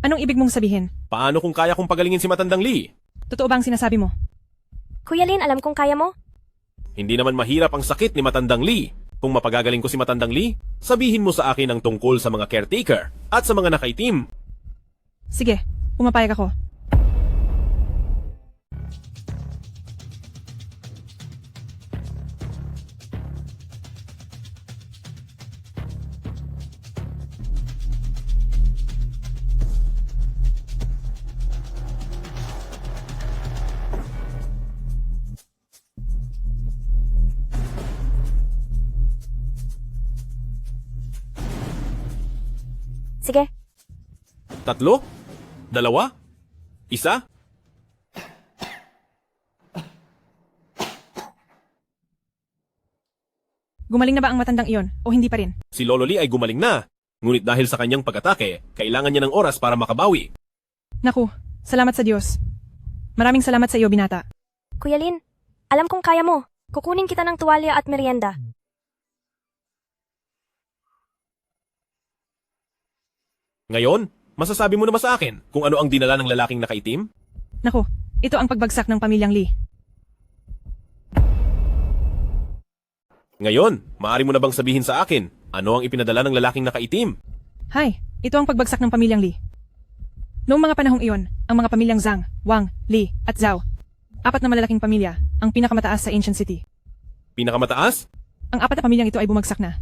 Anong ibig mong sabihin? Paano kung kaya kong pagalingin si Matandang Lee? Totoo ba ang sinasabi mo? Kuya Lin, alam kong kaya mo. Hindi naman mahirap ang sakit ni Matandang Lee. Kung mapagagaling ko si Matandang Lee, sabihin mo sa akin ang tungkol sa mga caretaker at sa mga nakaitim. Sige, pumapayag ako. Sige. 3? 2? 1? Gumaling na ba ang matandang iyon o hindi pa rin? Si Lolo Lee ay gumaling na. Ngunit dahil sa kanyang pag-atake, kailangan niya ng oras para makabawi. Naku, salamat sa Diyos. Maraming salamat sa iyo, binata. Kuya Lin, alam kong kaya mo. Kukunin kita ng tuwalya at merienda. Ngayon, masasabi mo na ba sa akin kung ano ang dinala ng lalaking nakaitim? Naku, ito ang pagbagsak ng pamilyang Lee. Ngayon, maaari mo na bang sabihin sa akin ano ang ipinadala ng lalaking nakaitim? Hay, ito ang pagbagsak ng pamilyang Lee. Noong mga panahong iyon, ang mga pamilyang Zhang, Wang, Li at Zhao, 4 na malalaking pamilya, ang pinakamataas sa Ancient City. Pinakamataas? Ang 4 na pamilyang ito ay bumagsak na.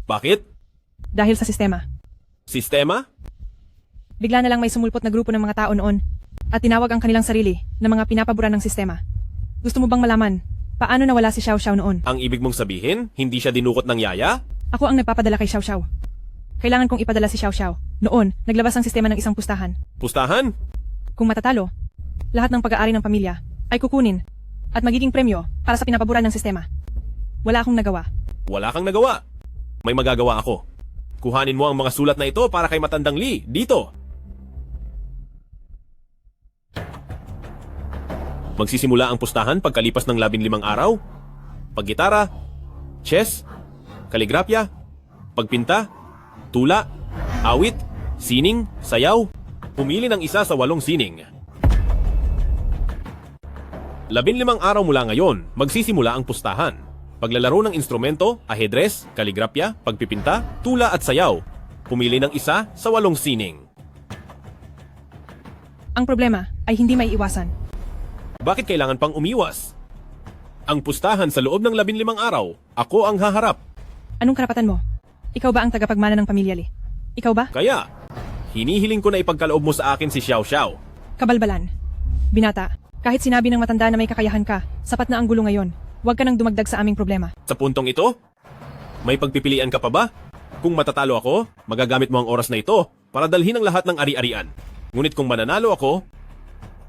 Bakit? Dahil sa sistema. Sistema? Bigla na lang may sumulpot na grupo ng mga tao noon at tinawag ang kanilang sarili na mga pinapabura ng sistema. Gusto mo bang malaman paano nawala si Xiao noon? Ang ibig mong sabihin, hindi siya dinukot ng yaya? Ako ang nagpapadala kay Xiao. Kailangan kong ipadala si Xiao. Noon, naglabas ang sistema ng isang pustahan. Pustahan? Kung matatalo, lahat ng pag-aari ng pamilya ay kukunin at magiging premyo para sa pinapabura ng sistema. Wala akong nagawa. Wala kang nagawa. May magagawa ako. Kuhanin mo ang mga sulat na ito para kay Matandang Lee, dito. Magsisimula ang pustahan pagkalipas ng 15 araw. Paggitara, chess, kaligrapya, pagpinta, tula, awit, sining, sayaw. Pumili ng isa sa 8 sining. 15 araw mula ngayon, magsisimula ang pustahan. Paglalaro ng instrumento, ahedres, kaligrapya, pagpipinta, tula at sayaw. Pumili ng isa sa 8 sining. Ang problema ay hindi may iwasan. Bakit kailangan pang umiwas? Ang pustahan sa loob ng 15 araw, ako ang haharap. Anong karapatan mo? Ikaw ba ang tagapagmana ng pamilya Lee? Ikaw ba? Kaya, hinihiling ko na ipagkaloob mo sa akin si Xiao. Kabalbalan. Binata, kahit sinabi ng matanda na may kakayahan ka, sapat na ang gulo ngayon. Huwag ka nang dumagdag sa aming problema. Sa puntong ito, may pagpipilian ka pa ba? Kung matatalo ako, magagamit mo ang oras na ito para dalhin ang lahat ng ari-arian. Ngunit kung mananalo ako,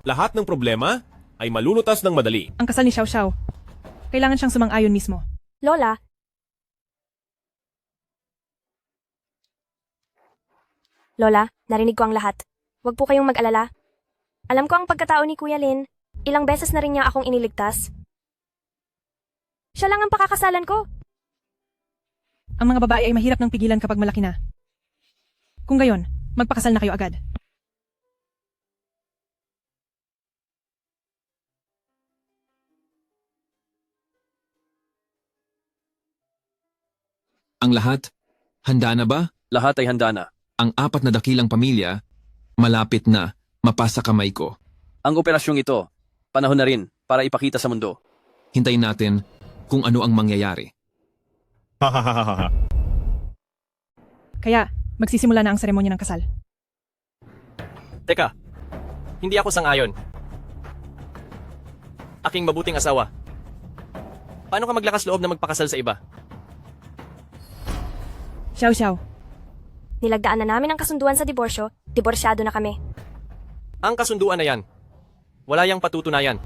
lahat ng problema ay malulutas ng madali. Ang kasal ni Xiao, kailangan siyang sumang-ayon mismo. Lola, narinig ko ang lahat. Huwag po kayong mag-alala. Alam ko ang pagkatao ni Kuya Lin. Ilang beses na rin niya akong iniligtas. Siya lang ang pakakasalan ko. Ang mga babae ay mahirap ng pigilan kapag malaki na. Kung gayon, magpakasal na kayo agad. Ang lahat, handa na ba? Lahat ay handa na. Ang 4 na dakilang pamilya, malapit na mapasa kamay ko. Ang operasyong ito, panahon na rin para ipakita sa mundo. Hintayin natin kung ano ang mangyayari. Kaya, magsisimula na ang seremonya ng kasal. Teka, Hindi ako sang-ayon. Aking mabuting asawa. Paano ka maglakas loob na magpakasal sa iba? Xiao Xiao, Nilagdaan na namin ang kasunduan sa diborsyo, diborsyado na kami. Ang kasunduan na yan. Wala yang patutunayan.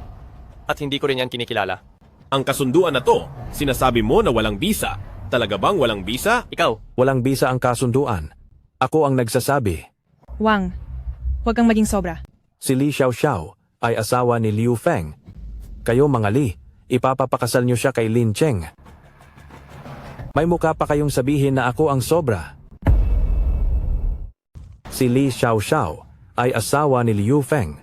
At hindi ko rin yan kinikilala. Ang kasunduan na to, sinasabi mo na walang bisa. Talaga bang walang bisa? Ikaw. Walang bisa ang kasunduan. Ako ang nagsasabi. Wang, huwag kang maging sobra. Si Li Xiaoxiao ay asawa ni Liu Feng. Kayo mga Li, ipapapakasal niyo siya kay Lin Cheng. May mukha pa kayong sabihin na ako ang sobra. Si Li Xiaoxiao ay asawa ni Liu Feng.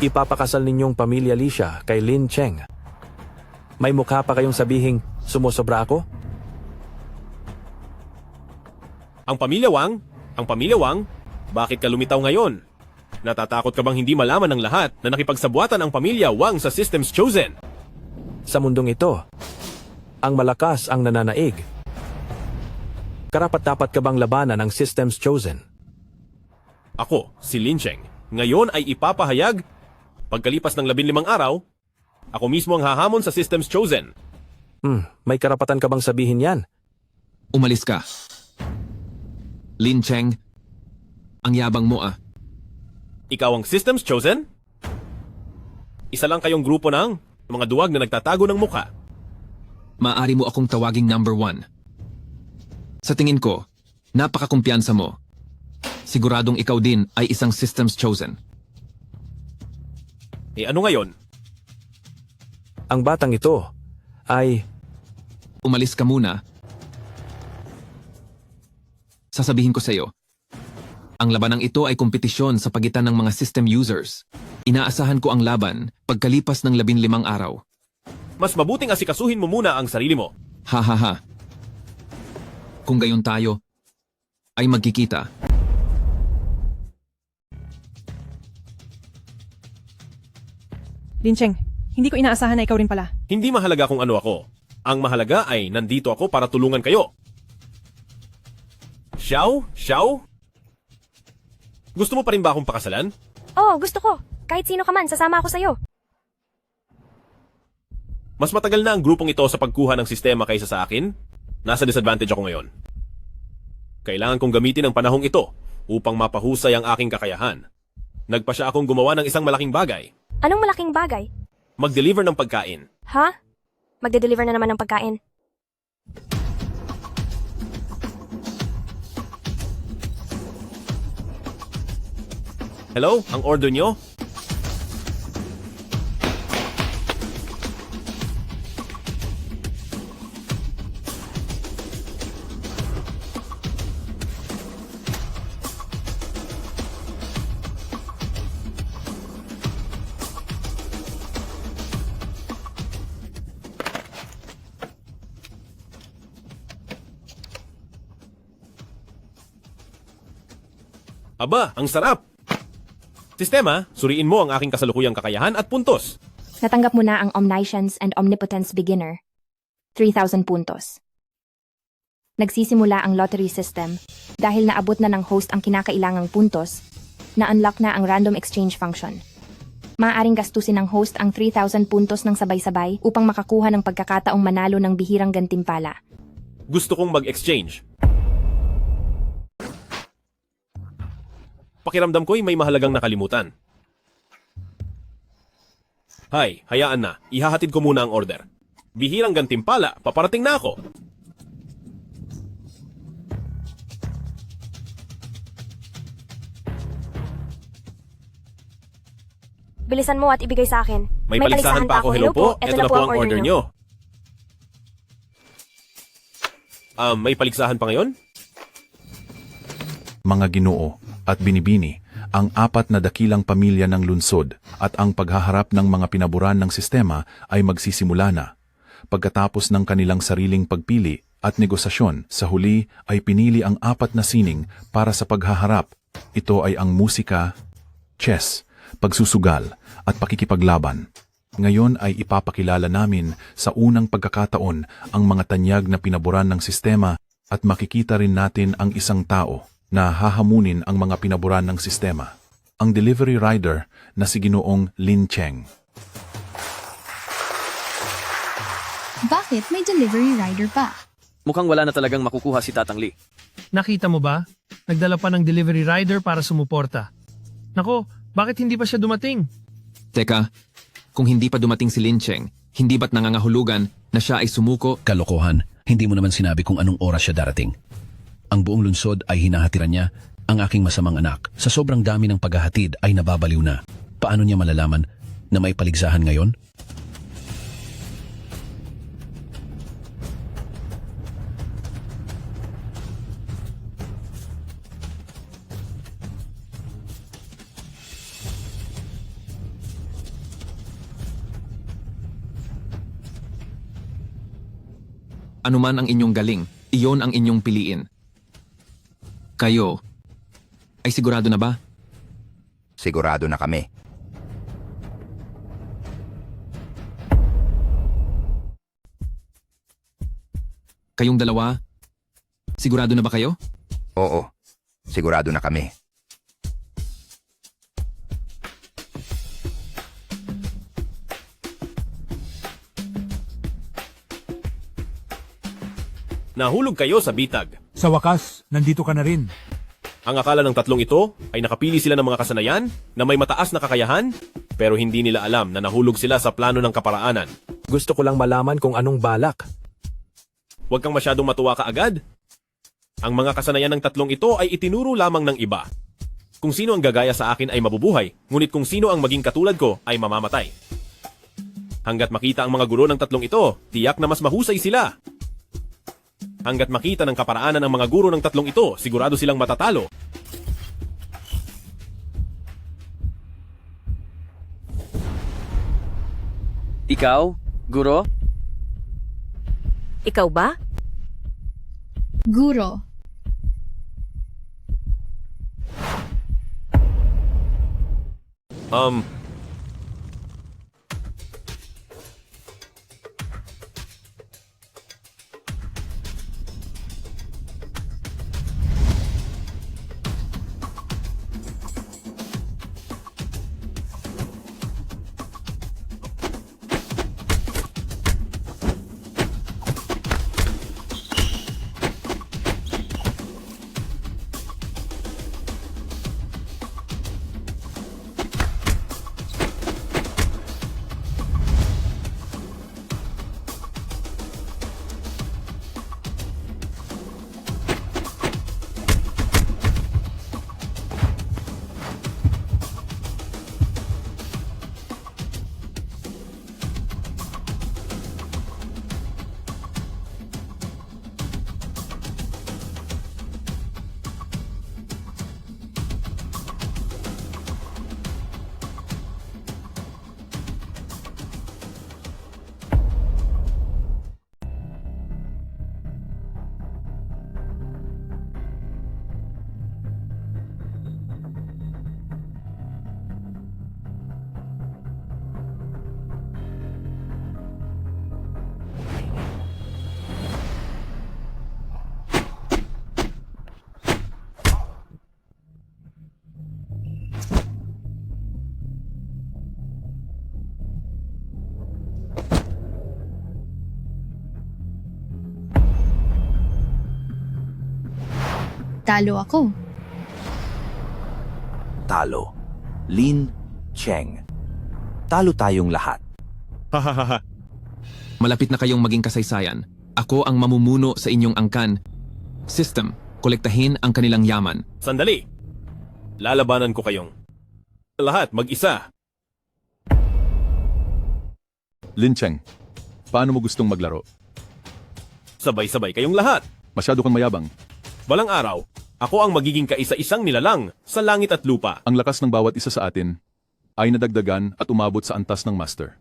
Ipapakasal ninyong pamilya Li siya kay Lin Cheng. May mukha pa kayong sabihing sumusobra ako? Ang pamilya Wang, bakit ka lumitaw ngayon? Natatakot ka bang hindi malaman ng lahat na nakipagsabuatan ang pamilya Wang sa Systems Chosen? Sa mundong ito, ang malakas ang nananaig. Karapat-dapat ka bang labanan ang Systems Chosen? Ako, si Lin Cheng, ngayon ay ipapahayag. Pagkalipas ng 15 araw, ako mismo ang hahamon sa Systems Chosen. May karapatan ka bang sabihin yan? Umalis ka. Lin Cheng, ang yabang mo ah. Ikaw ang Systems Chosen? Isa lang kayong grupo ng mga duwag na nagtatago ng muka. Maaari mo akong tawaging number 1. Sa tingin ko, napakakumpiyansa mo. Siguradong ikaw din ay isang Systems Chosen. Ano ngayon? Ang batang ito ay... Umalis ka muna. Sasabihin ko sa iyo, ang labanang ito ay kompetisyon sa pagitan ng mga system users. Inaasahan ko ang laban pagkalipas ng 15 araw. Mas mabuting asikasuhin mo muna ang sarili mo. Ha ha ha. Kung gayon tayo, ay magkikita. Lin Cheng, hindi ko inaasahan na ikaw rin pala. Hindi mahalaga kung ano ako. Ang mahalaga ay nandito ako para tulungan kayo. Xiao? Gusto mo pa rin ba akong pakasalan? Oo, gusto ko. Kahit sino ka man, sasama ako sa'yo. Mas matagal na ang grupong ito sa pagkuha ng sistema kaysa sa akin. Nasa disadvantage ako ngayon. Kailangan kong gamitin ang panahong ito upang mapahusay ang aking kakayahan. Nagpa siya akong gumawa ng isang malaking bagay. Anong malaking bagay? Mag-deliver ng pagkain. Ha? Magde-deliver na naman ng pagkain. Hello? Ang order nyo? Aba, ang sarap! Sistema, suriin mo ang aking kasalukuyang kakayahan at puntos. Natanggap mo na ang Omniscience and Omnipotence Beginner. 3,000 puntos. Nagsisimula ang lottery system. Dahil naabot na ng host ang kinakailangang puntos, na-unlock na ang random exchange function. Maaaring gastusin ng host ang 3,000 puntos ng sabay-sabay upang makakuha ng pagkakataong manalo ng bihirang gantimpala. Gusto kong mag-exchange. Pakiramdam ko'y may mahalagang nakalimutan. Hay, hayaan na. Ihahatid ko muna ang order. Bihirang gantimpala, paparating na ako. Bilisan mo at ibigay sa akin. May paligsahan pa ako. Hello po. Ito na po ang order nyo. May paligsahan pa ngayon? Mga Ginoo at binibini, ang 4 na dakilang pamilya ng lungsod at ang paghaharap ng mga pinaburan ng sistema ay magsisimula na. Pagkatapos ng kanilang sariling pagpili at negosasyon, sa huli ay pinili ang 4 na sining para sa paghaharap. Ito ay ang musika, chess, pagsusugal at pakikipaglaban. Ngayon ay ipapakilala namin sa unang pagkakataon ang mga tanyag na pinaburan ng sistema at makikita rin natin ang isang tao na hahamunin ang mga pinaburan ng sistema. ang delivery rider na si Ginoong Lin Cheng. Bakit may delivery rider pa? Mukhang wala na talagang makukuha si Tatang Lee. Nakita mo ba? Nagdala pa ng delivery rider para sumuporta. Nako, bakit hindi pa siya dumating? Teka, kung hindi pa dumating si Lin Cheng, hindi ba't nangangahulugan na siya ay sumuko? Kalokohan, hindi mo naman sinabi kung anong oras siya darating. Ang buong lungsod ay hinahatiran niya. Ang aking masamang anak, sa sobrang dami ng paghahatid ay nababaliw na. Paano niya malalaman na may paligsahan ngayon? Anuman ang inyong galing, iyon ang inyong piliin. Kayo, ay sigurado na ba? Sigurado na kami. Kayong dalawa, sigurado na ba kayo? Oo, sigurado na kami. Nahulog kayo sa bitag. Sa wakas, nandito ka na rin. Ang akala ng tatlong ito ay nakapili sila ng mga kasanayan na may mataas na kakayahan, pero hindi nila alam na nahulog sila sa plano ng kaparaanan. Gusto ko lang malaman kung anong balak. Huwag kang masyadong matuwa kaagad. Ang mga kasanayan ng tatlong ito ay itinuro lamang ng iba. Kung sino ang gagaya sa akin ay mabubuhay, ngunit kung sino ang maging katulad ko ay mamamatay. Hanggat makita ang mga guro ng tatlong ito, tiyak na mas mahusay sila. Hanggat makita ng kaparaanan ang mga guro ng tatlong ito, sigurado silang matatalo. Ikaw, guro? Ikaw ba? Guro. Um, Talo ako. Talo. Lin Cheng. Talo tayong lahat. Hahaha. Malapit na kayong maging kasaysayan. Ako ang mamumuno sa inyong angkan. System, kolektahin ang kanilang yaman. Sandali. Lalabanan ko kayong lahat mag-isa. Lin Cheng, paano mo gustong maglaro? Sabay-sabay kayong lahat. Masyado kang mayabang. Balang araw, ako ang magiging kaisa-isang nilalang sa langit at lupa. Ang lakas ng bawat isa sa atin ay nadagdagan at umabot sa antas ng master.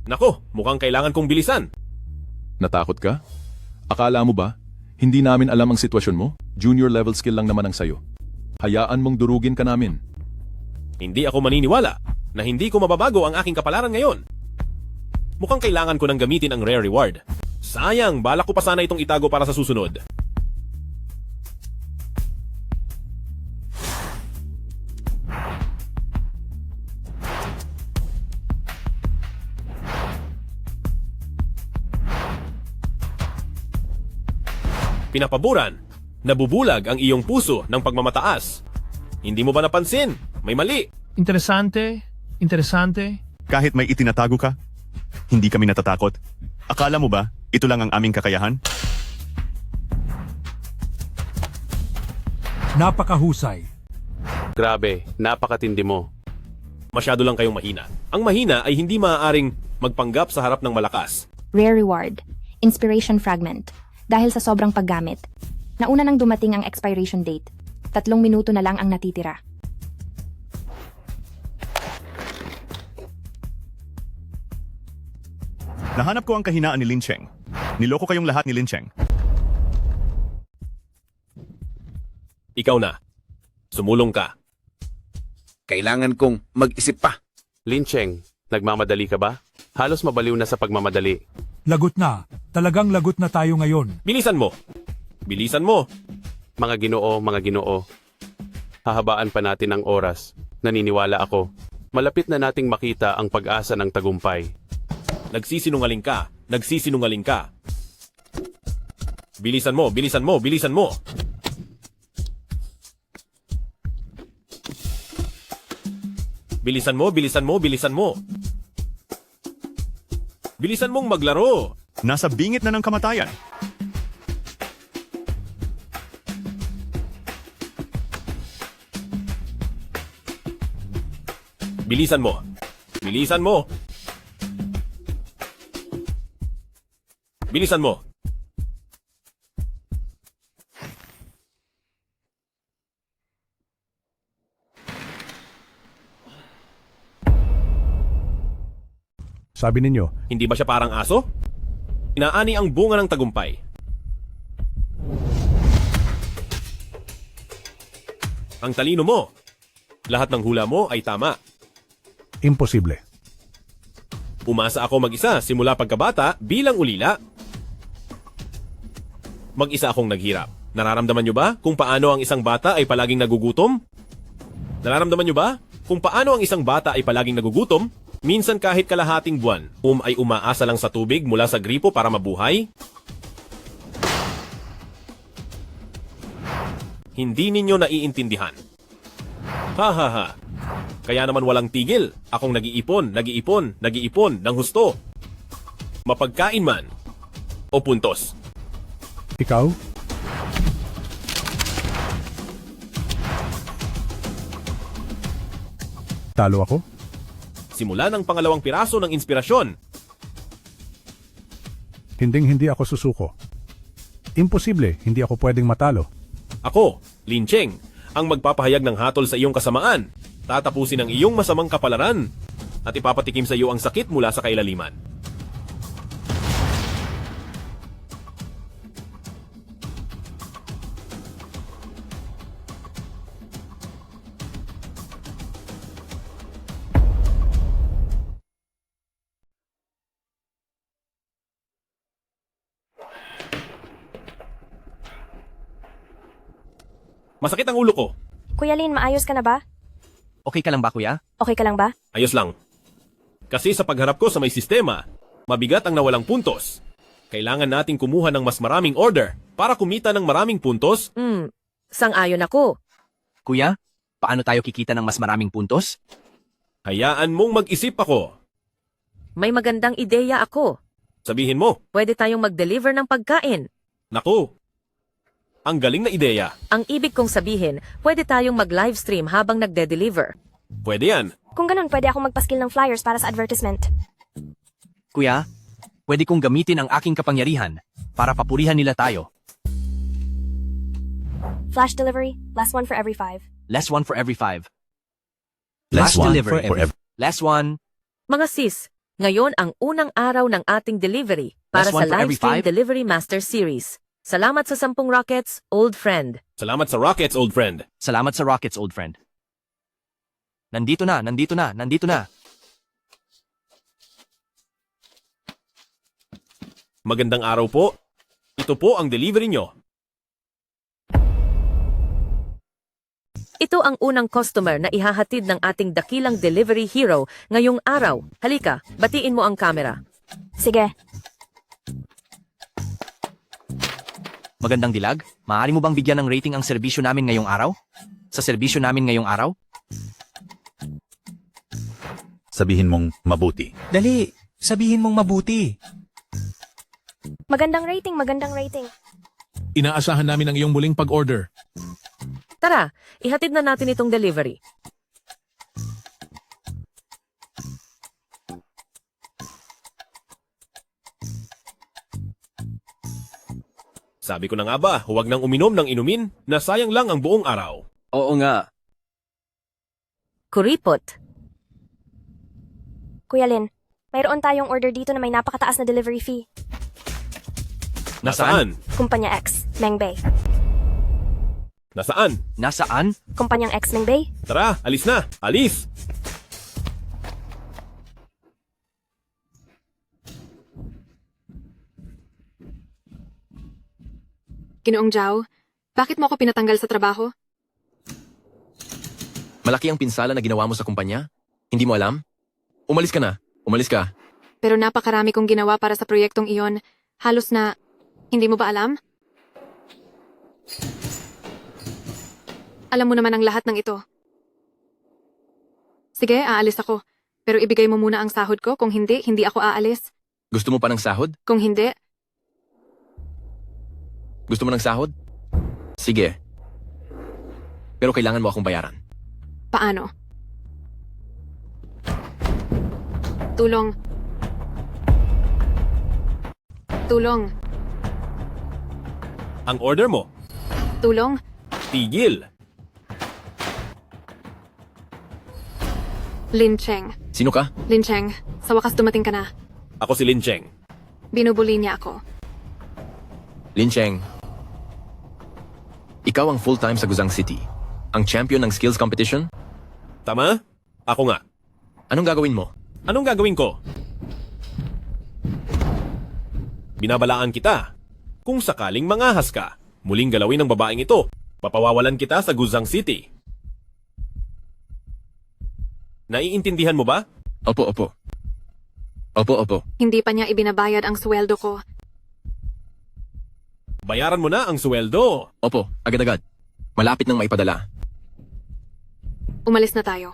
Nako, mukhang kailangan kong bilisan. Natakot ka? Akala mo ba, hindi namin alam ang sitwasyon mo? Junior level skill lang naman ang sayo. Hayaan mong durugin ka namin. Hindi ako maniniwala na hindi ko mababago ang aking kapalaran ngayon. Mukhang kailangan ko nang gamitin ang rare reward. Sayang, balak ko pa sana itong itago para sa susunod. Pinapaboran. Nabubulag ang iyong puso ng pagmamataas. Hindi mo ba napansin? May mali. Interesante, interesante. Kahit may itinatago ka, hindi kami natatakot. Akala mo ba, ito lang ang aming kakayahan? Napakahusay. Grabe, napakatindi mo. Masyado lang kayong mahina. Ang mahina ay hindi maaaring magpanggap sa harap ng malakas. Rare reward. Inspiration fragment. Dahil sa sobrang paggamit. Nauna nang dumating ang expiration date. 3 minuto na lang ang natitira. Nahanap ko ang kahinaan ni Lin Cheng. Niloko kayong lahat ni Lin Cheng. Ikaw na. Sumulong ka. Kailangan kong mag-isip pa. Lin Cheng, nagmamadali ka ba? Halos mabaliw na sa pagmamadali. Lagot na. Talagang lagot na tayo ngayon. Bilisan mo. Bilisan mo. Mga ginoo. Hahabaan pa natin ang oras. Naniniwala ako. Malapit na nating makita ang pag-asa ng tagumpay. Nagsisinungaling ka. Nagsisinungaling ka. Bilisan mo, bilisan mo, bilisan mo. Bilisan mo, bilisan mo, bilisan mo. Bilisan mong maglaro. Nasa bingit na ng kamatayan. Bilisan mo. Bilisan mo. Bilisan mo. Sabi ninyo, Hindi ba siya parang aso? Inaani ang bunga ng tagumpay. Ang talino mo. Lahat ng hula mo ay tama. imposible. Umasa ako mag-isa simula pagkabata bilang ulila. Mag-isa akong naghirap. Nararamdaman nyo ba kung paano ang isang bata ay palaging nagugutom? Nararamdaman nyo ba kung paano ang isang bata ay palaging nagugutom? Minsan kahit kalahating buwan, ay umaasa lang sa tubig mula sa gripo para mabuhay? Hindi ninyo naiintindihan. Ha ha ha. Kaya naman walang tigil. Akong nag-iipon ng husto. Mapagkain man o puntos. Ikaw? Talo ako? Simula ng pangalawang piraso ng inspirasyon. Hinding-hindi ako susuko. Imposible, hindi ako pwedeng matalo. Ako, Lin Cheng, ang magpapahayag ng hatol sa iyong kasamaan. Tatapusin ang iyong masamang kapalaran at ipapatikim sa iyo ang sakit mula sa kailaliman. Masakit ang ulo ko. Kuya Lin, maayos ka na ba? Okay ka lang ba, kuya? Okay ka lang ba? Ayos lang. Kasi sa pagharap ko sa may sistema, mabigat ang nawalang puntos. Kailangan nating kumuha ng mas maraming order para kumita ng maraming puntos. Sang-ayon ako. Kuya, paano tayo kikita ng mas maraming puntos? Hayaan mong mag-isip ako. May magandang ideya ako. Sabihin mo. Pwede tayong mag-deliver ng pagkain. Naku, ang galing na ideya. Ang ibig kong sabihin, pwede tayong mag-livestream habang nagde-deliver. Pwede yan. Kung ganun, pwede akong magpaskil ng flyers para sa advertisement. Kuya, pwede kong gamitin ang aking kapangyarihan para papurihan nila tayo. Flash delivery, less one for every 5. Less one for every 5. Less one delivery. for every. Less one. Mga sis, ngayon ang unang araw ng ating delivery para Less sa one for every Livestream 5? Delivery Master Series. Salamat sa 10 rockets, old friend. Salamat sa rockets, old friend. Salamat sa rockets, old friend. Nandito na. Magandang araw po. Ito po ang delivery nyo. Ito ang unang customer na ihahatid ng ating dakilang delivery hero ngayong araw. Halika, batiin mo ang camera. Sige. Magandang dilag, maaari mo bang bigyan ng rating ang serbisyo namin ngayong araw? Sa serbisyo namin ngayong araw? Sabihin mong mabuti. Dali, sabihin mong mabuti. Magandang rating, magandang rating. Inaasahan namin ang iyong muling pag-order. Tara, ihatid na natin itong delivery. Sabi ko na nga ba, huwag nang uminom ng inumin, na sayang lang ang buong araw. Oo nga. Kuripot. Kuya Lin, mayroon tayong order dito na may napakataas na delivery fee. Nasaan? Kumpanya X, Mengbei. Nasaan? Nasaan? Kumpanyang X, Mengbei. Tara, alis na! Alis! Ginoong Zhao, bakit mo ako pinatanggal sa trabaho? Malaki ang pinsala na ginawa mo sa kumpanya? Hindi mo alam? Umalis ka na. Umalis ka. Pero napakarami kong ginawa para sa proyektong iyon. Halos na, hindi mo ba alam? Alam mo naman ang lahat ng ito. Sige, aalis ako. Pero ibigay mo muna ang sahod ko. Kung hindi, hindi ako aalis. Gusto mo pa ng sahod? Kung hindi, Gusto mo ng sahod? Sige. Pero kailangan mo akong bayaran. paano? Tulong. Tulong. Ang order mo. Tulong. Tigil. Lin Cheng. Sino ka? Lin Cheng, sa wakas dumating ka na. Ako si Lin Cheng. Binubuli niya ako. Lin Cheng. Ikaw ang full-time sa Guzang City. Ang champion ng skills competition? Tama? Ako nga. Anong gagawin mo? Anong gagawin ko? Binabalaan kita. Kung sakaling mangahas ka, muling galawin ng babaeng ito. Papawawalan kita sa Guzang City. Naiintindihan mo ba? Opo, opo. Opo, opo. Hindi pa niya ibinabayad ang sweldo ko. Bayaran mo na ang sweldo. Opo, agad-agad. Malapit nang maipadala. Umalis na tayo.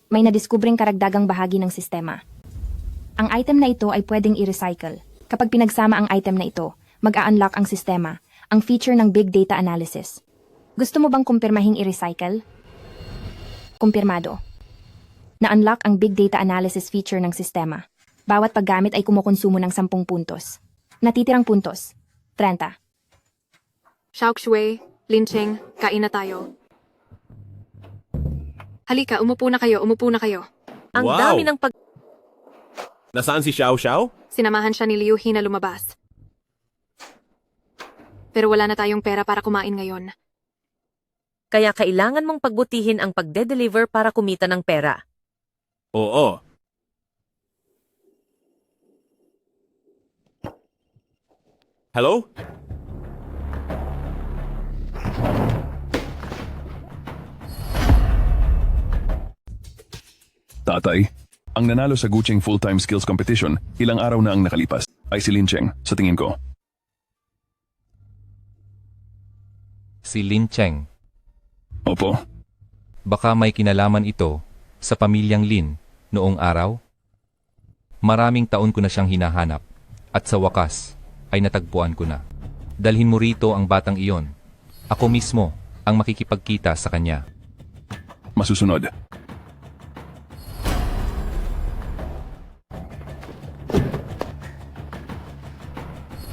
May nadiskubreng karagdagang bahagi ng sistema. Ang item na ito ay pwedeng i-recycle. Kapag pinagsama ang item na ito, mag-a-unlock ang sistema, ang feature ng Big Data Analysis. Gusto mo bang kumpirmahing i-recycle? Kumpirmado. Na-unlock ang Big Data Analysis feature ng sistema. Bawat paggamit ay kumukonsumo ng 10 puntos. Natitirang puntos, 30. Xiaoxue, Lin Cheng, kain na tayo. Halika, umupo na kayo, umupo na kayo. Ang Wow! dami ng Nasaan si Xiao Xiao? Sinamahan siya ni Liu He na lumabas. Pero wala na tayong pera para kumain ngayon. Kaya kailangan mong pagbutihin ang pagde-deliver para kumita ng pera. Oo. Hello? Tatay, ang nanalo sa Gucheng Full-Time Skills Competition ilang araw na ang nakalipas ay si Lin Cheng, sa tingin ko. Si Lin Cheng. Opo. Baka may kinalaman ito sa pamilyang Lin noong araw? Maraming taon ko na siyang hinahanap at sa wakas ay natagpuan ko na. Dalhin mo rito ang batang iyon. Ako mismo ang makikipagkita sa kanya. Masusunod.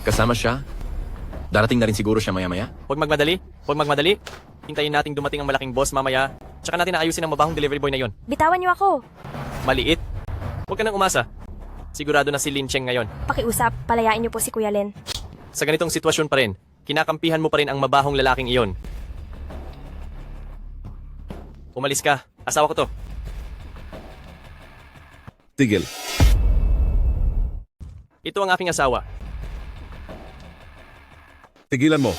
Kasama siya? Darating na rin siguro siya maya-maya? Huwag magmadali. Huwag magmadali. Hintayin nating dumating ang malaking boss mamaya. Tsaka natin naayusin ang mabahong delivery boy na yon. Bitawan niyo ako. Maliit. Huwag ka nang umasa. Sigurado na si Lin Cheng ngayon. Pakiusap, palayain niyo po si Kuya Lin. Sa ganitong sitwasyon pa rin, kinakampihan mo pa rin ang mabahong lalaking iyon. Umalis ka. Asawa ko to. Tigil. Ito ang aking asawa. Tigilan mo.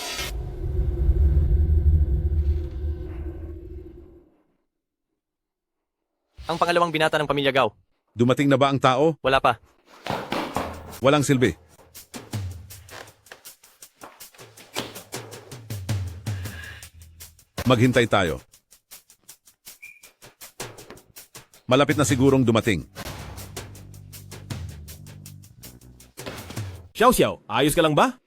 Ang pangalawang binata ng pamilya Gao. Dumating na ba ang tao? Wala pa. Walang silbi. Maghintay tayo. Malapit na sigurong dumating. Xiao Xiao, ayos ka lang ba?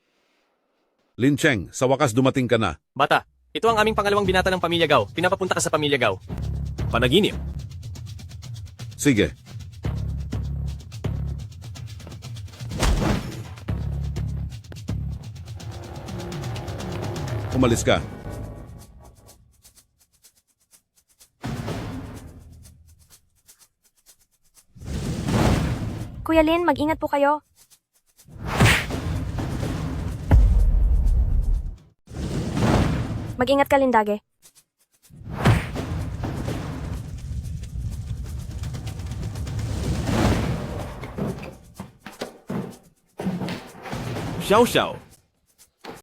Lin Cheng, sa wakas dumating ka na. Bata, ito ang aming pangalawang binata ng pamilya Gao. Pinapapunta ka sa pamilya Gao. Panaginip. Sige. Umalis ka. Kuya Lin, mag-ingat po kayo. Mag-ingat ka, Lindage. Xiao Xiao.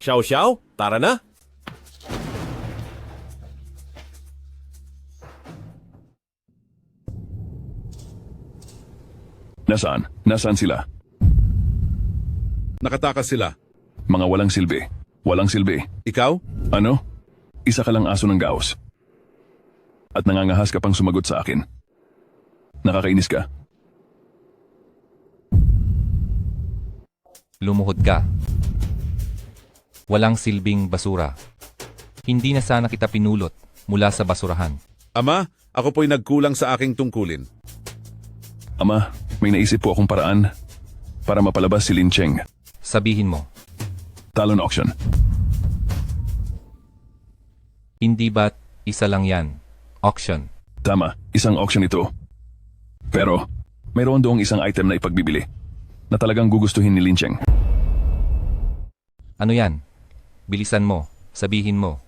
Xiao Xiao, tara na. Nasaan? Nasaan sila? Nakatakas sila. Mga walang silbi. Walang silbi. Ikaw? Ano? Isa ka lang aso ng Gauss. At nangangahas ka pang sumagot sa akin. Nakakainis ka. Lumuhod ka. Walang silbing basura. Hindi na sana kita pinulot mula sa basurahan. Ama, ako po'y nagkulang sa aking tungkulin. Ama, may naisip po akong paraan para mapalabas si Lin Cheng. Sabihin mo. Talon auction. Hindi ba't isa lang yan? Auction. Tama, isang auction ito. Pero, mayroon doong isang item na ipagbibili na talagang gugustuhin ni Lin Cheng. Ano yan? Bilisan mo. Sabihin mo.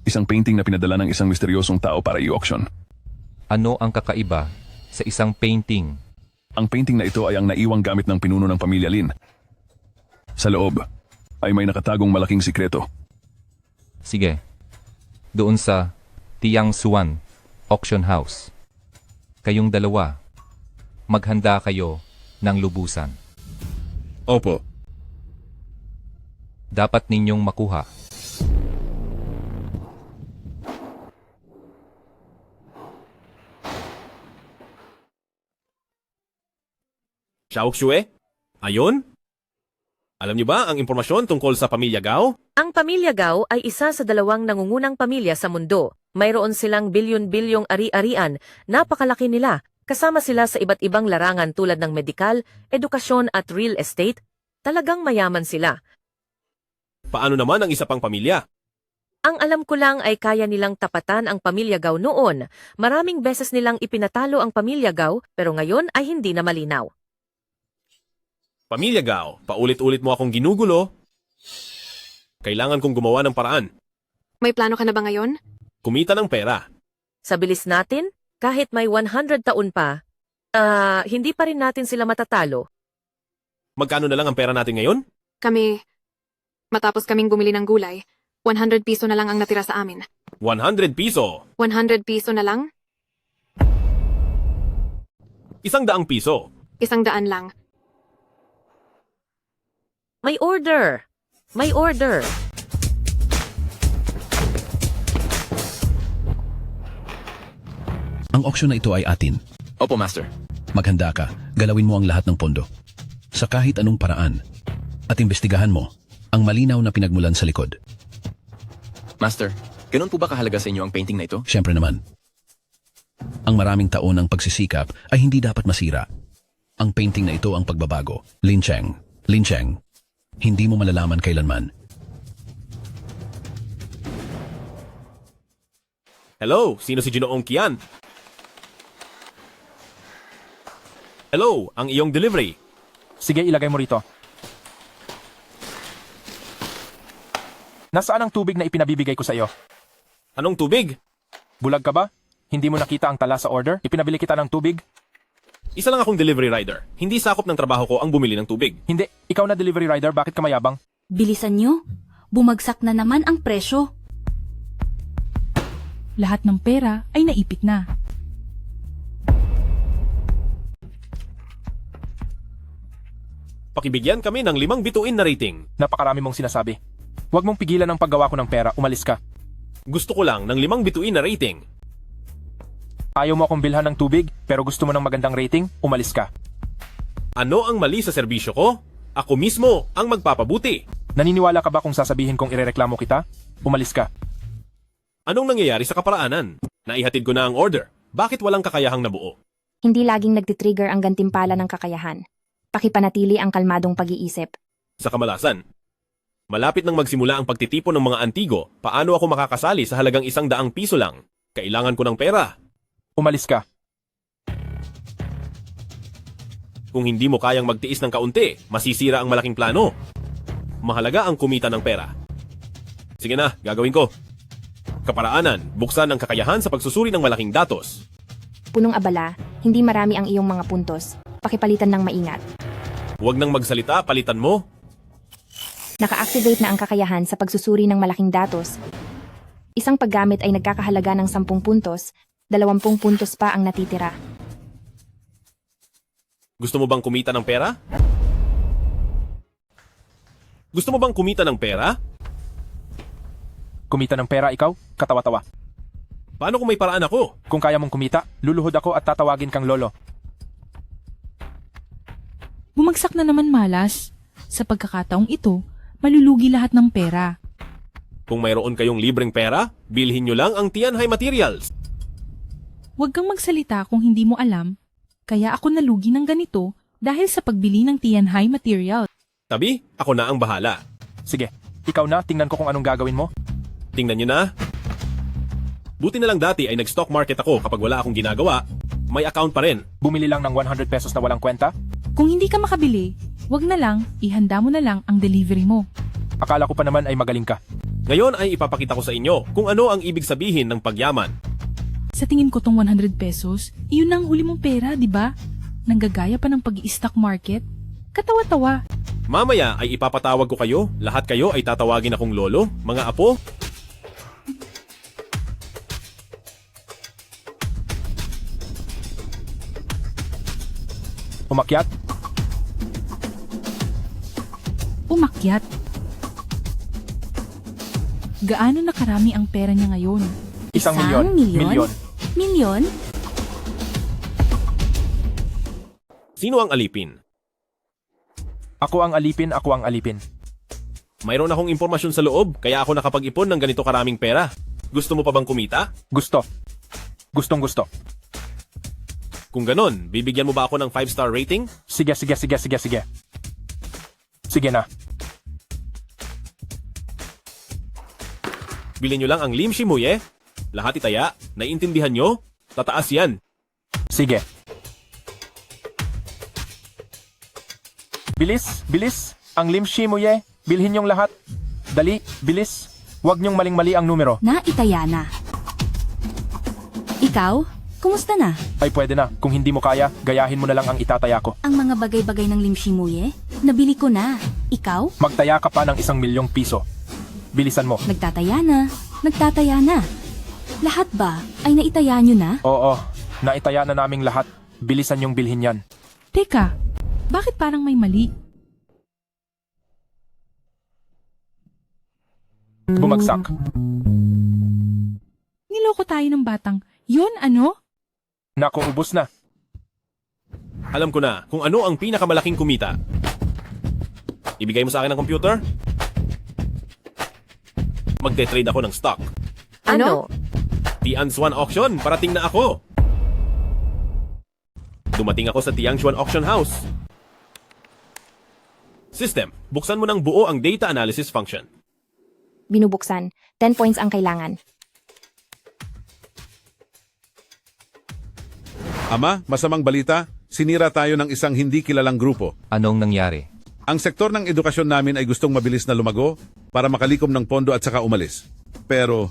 Isang painting na pinadala ng isang misteryosong tao para i-auction. Ano ang kakaiba sa isang painting? Ang painting na ito ay ang naiwang gamit ng pinuno ng pamilya Lin. Sa loob ay may nakatagong malaking sikreto. Sige. Doon sa Tiang Suan Auction House. Kayong dalawa, maghanda kayo ng lubusan. Opo. Dapat ninyong makuha. Xiao Xue? Ayon? Alam niyo ba ang impormasyon tungkol sa pamilya Gao? Ang pamilya Gao ay isa sa dalawang nangungunang pamilya sa mundo. Mayroon silang bilyon-bilyong ari-arian, napakalaki nila. Kasama sila sa iba't ibang larangan tulad ng medikal, edukasyon at real estate. Talagang mayaman sila. Paano naman ang isa pang pamilya? Ang alam ko lang ay kaya nilang tapatan ang pamilya Gao noon. Maraming beses nilang ipinatalo ang pamilya Gao pero ngayon ay hindi na malinaw. Pamilya Gao, paulit-ulit mo akong ginugulo. Kailangan kong gumawa ng paraan. May plano ka na ba ngayon? Kumita ng pera. Sa bilis natin, kahit may 100 taon pa, hindi pa rin natin sila matatalo. Magkano na lang ang pera natin ngayon? Matapos kaming bumili ng gulay, 100 piso na lang ang natira sa amin. 100 piso. 100 piso na lang? 100 piso. 100 lang. May order! May order! Ang auction na ito ay atin. Opo, Master. Maghanda ka, galawin mo ang lahat ng pondo. Sa kahit anong paraan. At imbestigahan mo ang malinaw na pinagmulan sa likod. Master, ganun po ba kahalaga sa inyo ang painting na ito? Siyempre naman. Ang maraming taon ng pagsisikap ay hindi dapat masira. Ang painting na ito ang pagbabago. Lin Cheng. Lin Cheng. Hindi mo malalaman kailanman. Hello, sino si Ginoong Kian? Hello, ang iyong delivery. Sige, ilagay mo rito. Nasaan ang tubig na ipinabibigay ko sa iyo? Anong tubig? Bulag ka ba? Hindi mo nakita ang tala sa order? Ipinabili kita ng tubig? Isa lang akong delivery rider. Hindi sakop ng trabaho ko ang bumili ng tubig. Hindi. Ikaw na delivery rider, bakit ka mayabang? Bilisan nyo. Bumagsak na naman ang presyo. Lahat ng pera ay naipit na. Pakibigyan kami ng 5 bituin na rating. Napakarami mong sinasabi. Huwag mong pigilan ang paggawa ko ng pera, umalis ka. Gusto ko lang ng 5 bituin na rating. Ayaw mo akong bilhan ng tubig, pero gusto mo ng magandang rating, umalis ka. Ano ang mali sa serbisyo ko? Ako mismo ang magpapabuti. Naniniwala ka ba kung sasabihin kong irereklamo kita? Umalis ka. Anong nangyayari sa kaparaanan? Naihatid ko na ang order. Bakit walang kakayahang nabuo? Hindi laging nagtitrigger ang gantimpala ng kakayahan. Pakipanatili ang kalmadong pag-iisip. Sa kamalasan, malapit nang magsimula ang pagtitipon ng mga antigo, paano ako makakasali sa halagang 100 piso lang? Kailangan ko ng pera. Umalis ka. Kung hindi mo kayang magtiis ng kaunti, masisira ang malaking plano. Mahalaga ang kumita ng pera. Sige na, gagawin ko. Kaparaanan, buksan ang kakayahan sa pagsusuri ng malaking datos. Punong abala, hindi marami ang iyong mga puntos. Pakipalitan ng maingat. Huwag nang magsalita, palitan mo. Naka-activate na ang kakayahan sa pagsusuri ng malaking datos. Isang paggamit ay nagkakahalaga ng 10 puntos, 20 puntos pa ang natitira. Gusto mo bang kumita ng pera? Gusto mo bang kumita ng pera? Kumita ng pera ikaw? Katawa-tawa. Paano kung may paraan ako? Kung kaya mong kumita, luluhod ako at tatawagin kang lolo. Bumagsak na naman malas. Sa pagkakataong ito, malulugi lahat ng pera. Kung mayroon kayong libreng pera, bilhin nyo lang ang Tianhai Materials. Huwag kang magsalita kung hindi mo alam. Kaya ako nalugi ng ganito dahil sa pagbili ng Tianhai Material. Tabi, ako na ang bahala. Sige, ikaw na, tingnan ko kung anong gagawin mo. Tingnan nyo na. Buti na lang dati ay nag-stock market ako kapag wala akong ginagawa. May account pa rin. Bumili lang ng 100 pesos na walang kwenta? Kung hindi ka makabili, wag na lang, ihanda mo na lang ang delivery mo. Akala ko pa naman ay magaling ka. Ngayon ay ipapakita ko sa inyo kung ano ang ibig sabihin ng pagyaman. Sa tingin ko tong 100 pesos, iyon na ang huli mong pera, di ba? Nanggagaya pa ng pag-i-stock market? Katawa-tawa. Mamaya ay ipapatawag ko kayo. Lahat kayo ay tatawagin akong lolo, mga apo. Umakyat? Umakyat. Gaano na karami ang pera niya ngayon? 1 milyon. Milyon. Milyon? Sino ang alipin? Ako ang alipin, ako ang alipin. Mayroon akong impormasyon sa loob, kaya ako nakapag-ipon ng ganito karaming pera. Gusto mo pa bang kumita? Gusto. Gustong gusto. Kung ganon, bibigyan mo ba ako ng 5-star rating? Sige. Sige na. Bilhin nyo lang ang Lim Shimuye. Lahat itaya. Naiintindihan nyo? Tataas yan. Sige. Bilis. Ang Lim Shimuye. Bilhin yung lahat. Dali, bilis. Huwag niyong maling-mali ang numero. Naitaya na. Ikaw? Kumusta na? Ay pwede na. Kung hindi mo kaya, gayahin mo na lang ang itataya ko. Ang mga bagay-bagay ng limshimuye? Nabili ko na. Ikaw? Magtaya ka pa ng 1 milyong piso. Bilisan mo. Nagtataya na. Lahat ba ay naitaya nyo na? Oo, naitaya na naming lahat. Bilisan yung bilhin yan. Teka, bakit parang may mali? Bumagsak. Niloko tayo ng batang. Yun ano? Naku, ubos na. Alam ko na kung ano ang pinakamalaking kumita. Ibigay mo sa akin ang computer? Magte-trade ako ng stock. Ano? Tianshuan Auction, parating na ako. Dumating ako sa Tianshuan Auction House. System, buksan mo ng buo ang data analysis function. Binubuksan. 10 points ang kailangan. Ama, masamang balita, sinira tayo ng isang hindi kilalang grupo. Anong nangyari? Ang sektor ng edukasyon namin ay gustong mabilis na lumago para makalikom ng pondo at saka umalis. Pero,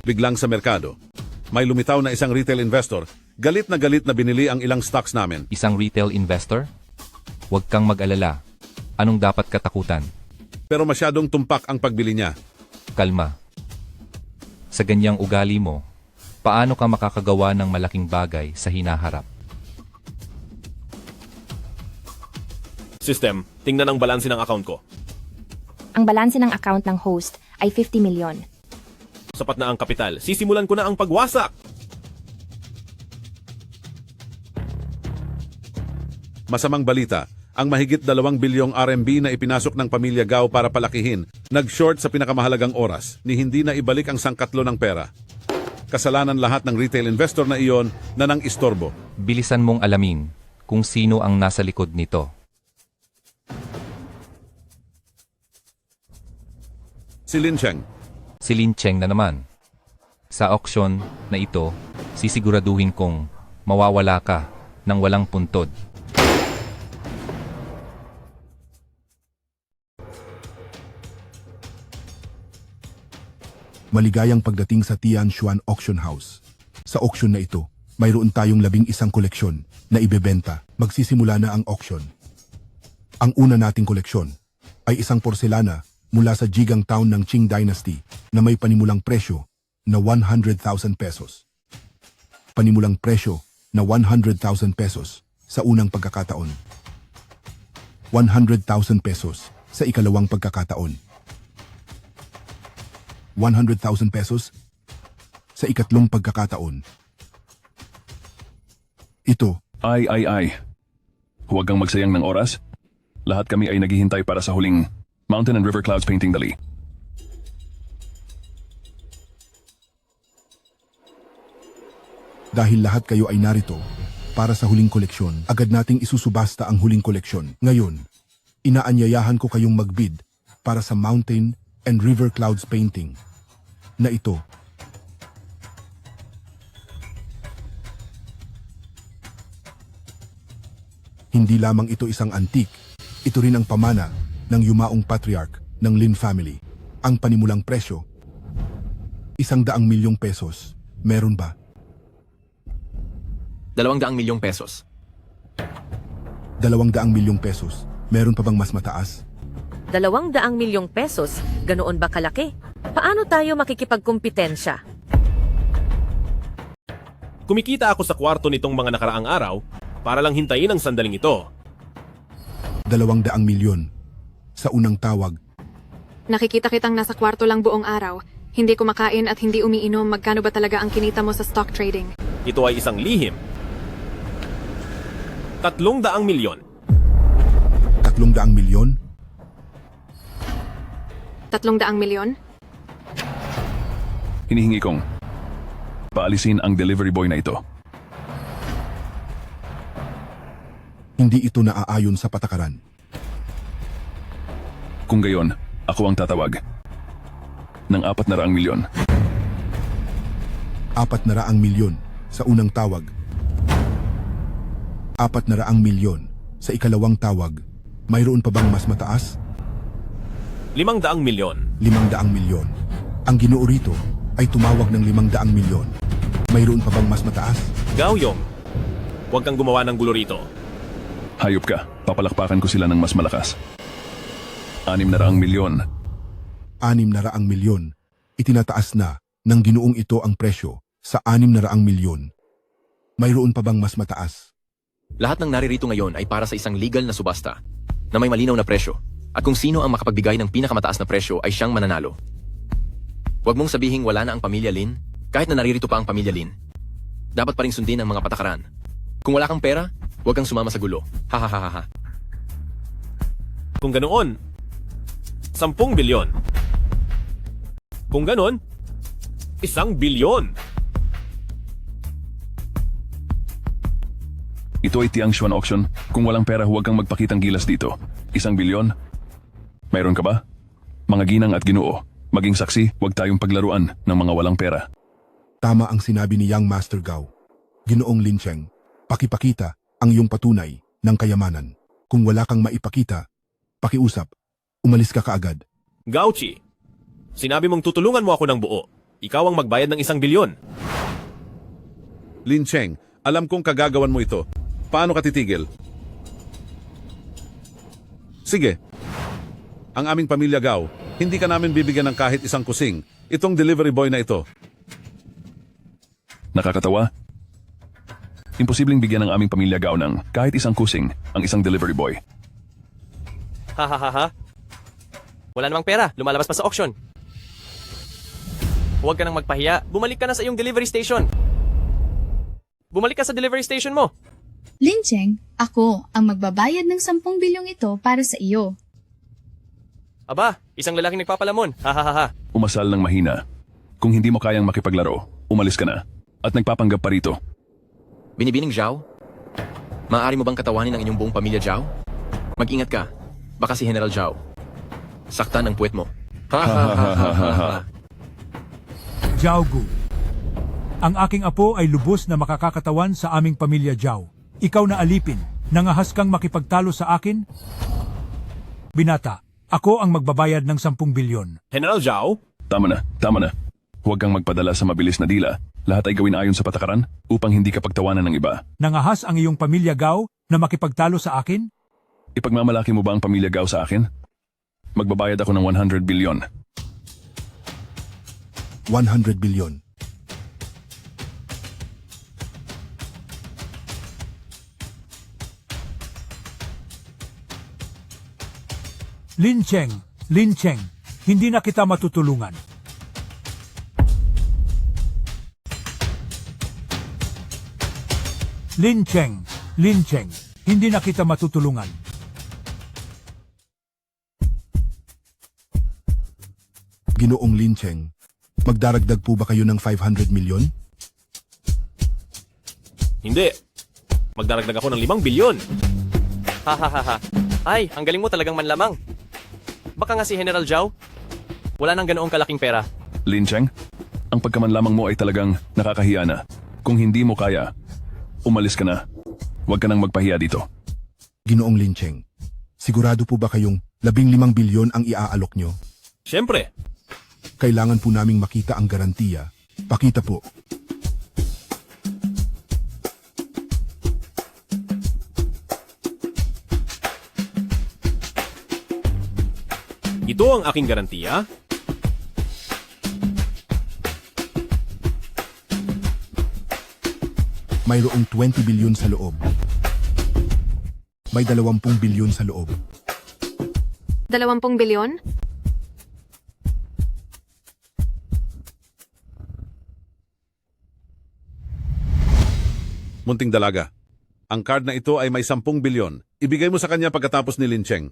biglang sa merkado, may lumitaw na isang retail investor, galit na binili ang ilang stocks namin. Isang retail investor? Huwag kang mag-alala. Anong dapat katakutan? Pero masyadong tumpak ang pagbili niya. Kalma. Sa ganyang ugali mo, paano ka makakagawa ng malaking bagay sa hinaharap? System, tingnan ang balanse ng account ko. Ang balanse ng account ng host ay 50 milyon. Sapat na ang kapital. Sisimulan ko na ang pagwasak. Masamang balita, ang mahigit 2 bilyong RMB na ipinasok ng pamilya Gao para palakihin, nag-short sa pinakamahalagang oras, ni hindi na ibalik ang sangkatlo ng pera. Kasalanan lahat ng retail investor na iyon na nang istorbo. Bilisan mong alamin kung sino ang nasa likod nito. Si Lin Cheng. Si Lin Cheng na naman. Sa auction na ito, sisiguraduhin kong mawawala ka ng walang puntod. Maligayang pagdating sa Tianshuan Auction House. Sa auction na ito, mayroon tayong 11 koleksyon na ibebenta. Magsisimula na ang auction. Ang una nating koleksyon ay isang porselana mula sa Jigang Town ng Qing Dynasty na may panimulang presyo na 100,000 pesos. Panimulang presyo na 100,000 pesos sa unang pagkakataon. 100,000 pesos sa ikalawang pagkakataon. 100,000 pesos sa ikatlong pagkakataon. Ito. Ay. Huwag kang magsayang ng oras. Lahat kami ay naghihintay para sa huling Mountain and River Clouds painting dali. Dahil lahat kayo ay narito para sa huling koleksyon, agad nating isusubasta ang huling koleksyon. Ngayon, inaanyayahan ko kayong magbid para sa Mountain and River Clouds painting na ito. Hindi lamang ito isang antique, ito rin ang pamana ng yumaong patriarch ng Lin family. Ang panimulang presyo, 100 milyong pesos. Meron ba? 200 milyong pesos. 200 milyong pesos. Meron pa bang mas mataas? 200 milyong pesos, ganoon ba kalaki? Paano tayo makikipagkumpitensya? Kumikita ako sa kwarto nitong mga nakaraang araw para lang hintayin ang sandaling ito. 200 milyon. Sa unang tawag. Nakikita kitang nasa kwarto lang buong araw. Hindi kumakain at hindi umiinom. Magkano ba talaga ang kinita mo sa stock trading? Ito ay isang lihim. 300 milyon. 300 milyon? 300 milyon? Hinihingi kong paalisin ang delivery boy na ito. Hindi ito naaayon sa patakaran. Kung gayon, ako ang tatawag ng 400 milyon. 400 milyon sa unang tawag. 400 milyon sa ikalawang tawag. Mayroon pa bang mas mataas? 500 milyon. 500 milyon. Ang ginoo rito ay tumawag ng 500 milyon. Mayroon pa bang mas mataas? Gaoyong, huwag kang gumawa ng gulo rito. Hayop ka, papalakpakan ko sila ng mas malakas. 600 milyon. 600 milyon. Itinataas na ng ginoong ito ang presyo sa 600 milyon. Mayroon pa bang mas mataas? Lahat ng naririto ngayon ay para sa isang legal na subasta na may malinaw na presyo. At kung sino ang makapagbigay ng pinakamataas na presyo ay siyang mananalo. Huwag mong sabihing wala na ang pamilya Lin, kahit na naririto pa ang pamilya Lin. Dapat pa rin sundin ang mga patakaran. Kung wala kang pera, huwag kang sumama sa gulo. Ha. Kung ganoon, 10 bilyon. Kung ganon, 1 bilyon. Ito ay Tianshuan auction. Kung walang pera, huwag kang magpakitang gilas dito. 1 bilyon? Mayroon ka ba? Mga ginang at ginoo, maging saksi, huwag tayong paglaruan ng mga walang pera. Tama ang sinabi ni Young Master Gao. Ginoong Lin Cheng, pakipakita ang iyong patunay ng kayamanan. Kung wala kang maipakita, Pakiusap. Umalis ka kaagad. Gauchi, sinabi mong tutulungan mo ako ng buo. Ikaw ang magbayad ng 1 bilyon. Lin Cheng, alam kong kagagawan mo ito. Paano ka titigil? Sige. Ang aming pamilya Gao, hindi ka namin bibigyan ng kahit isang kusing. Itong delivery boy na ito. Nakakatawa? Imposibleng bigyan ng aming pamilya Gao ng kahit isang kusing ang isang delivery boy. Ha ha ha ha. Wala namang pera, lumalabas pa sa auction. Huwag ka nang magpahiya, bumalik ka na sa iyong delivery station. Bumalik ka sa delivery station mo. Lin Cheng, ako ang magbabayad ng 10 bilyong ito para sa iyo. Aba, isang lalaking nagpapalamon. Ha ha ha ha. Umasal ng mahina. Kung hindi mo kayang makipaglaro, umalis ka na. At nagpapanggap pa rito. Binibining Zhao? Maaari mo bang katawanin ang inyong buong pamilya Zhao? Mag-ingat ka. Baka si General Zhao. Saktan ang puwet mo. Ha ha ha ha ha ha. Zhao Gu. Ang aking apo ay lubos na makakakatawan sa aming pamilya Zhao. Ikaw na alipin, nangahas kang makipagtalo sa akin? Binata, ako ang magbabayad ng 10 bilyon. General Zhao? Tama na, tama na. Huwag kang magpadala sa mabilis na dila. Lahat ay gawin ayon sa patakaran upang hindi ka pagtawanan ng iba. Nangahas ang iyong pamilya Gao na makipagtalo sa akin? Ipagmamalaki mo ba ang pamilya Gao sa akin? Magbabayad ako ng 100 bilyon. 100 bilyon. Lin Cheng, hindi na kita matutulungan. Lin Cheng, hindi na kita matutulungan. Ginoong Lin Cheng, magdaragdag po ba kayo ng 500 milyon? Hindi. Magdaragdag ako ng 5 bilyon. Ha ha ha ha. Ay, ang galing mo talagang manlamang. Baka nga si General Zhao, wala nang ganoong kalaking pera. Lin Cheng, ang pagkamanlamang mo ay talagang nakakahiya na. Kung hindi mo kaya, umalis ka na. Huwag ka nang magpahiya dito. Ginoong Lin Cheng, sigurado po ba kayong 15 bilyon ang iaalok nyo? Siyempre. Kailangan po naming makita ang garantiya. Pakita po. Ito ang aking garantiya. Mayroong 20 bilyon sa loob. May 20 bilyon sa loob. 20 bilyon? Munting dalaga. Ang card na ito ay may 10 bilyon. Ibigay mo sa kanya pagkatapos ni Lin Cheng.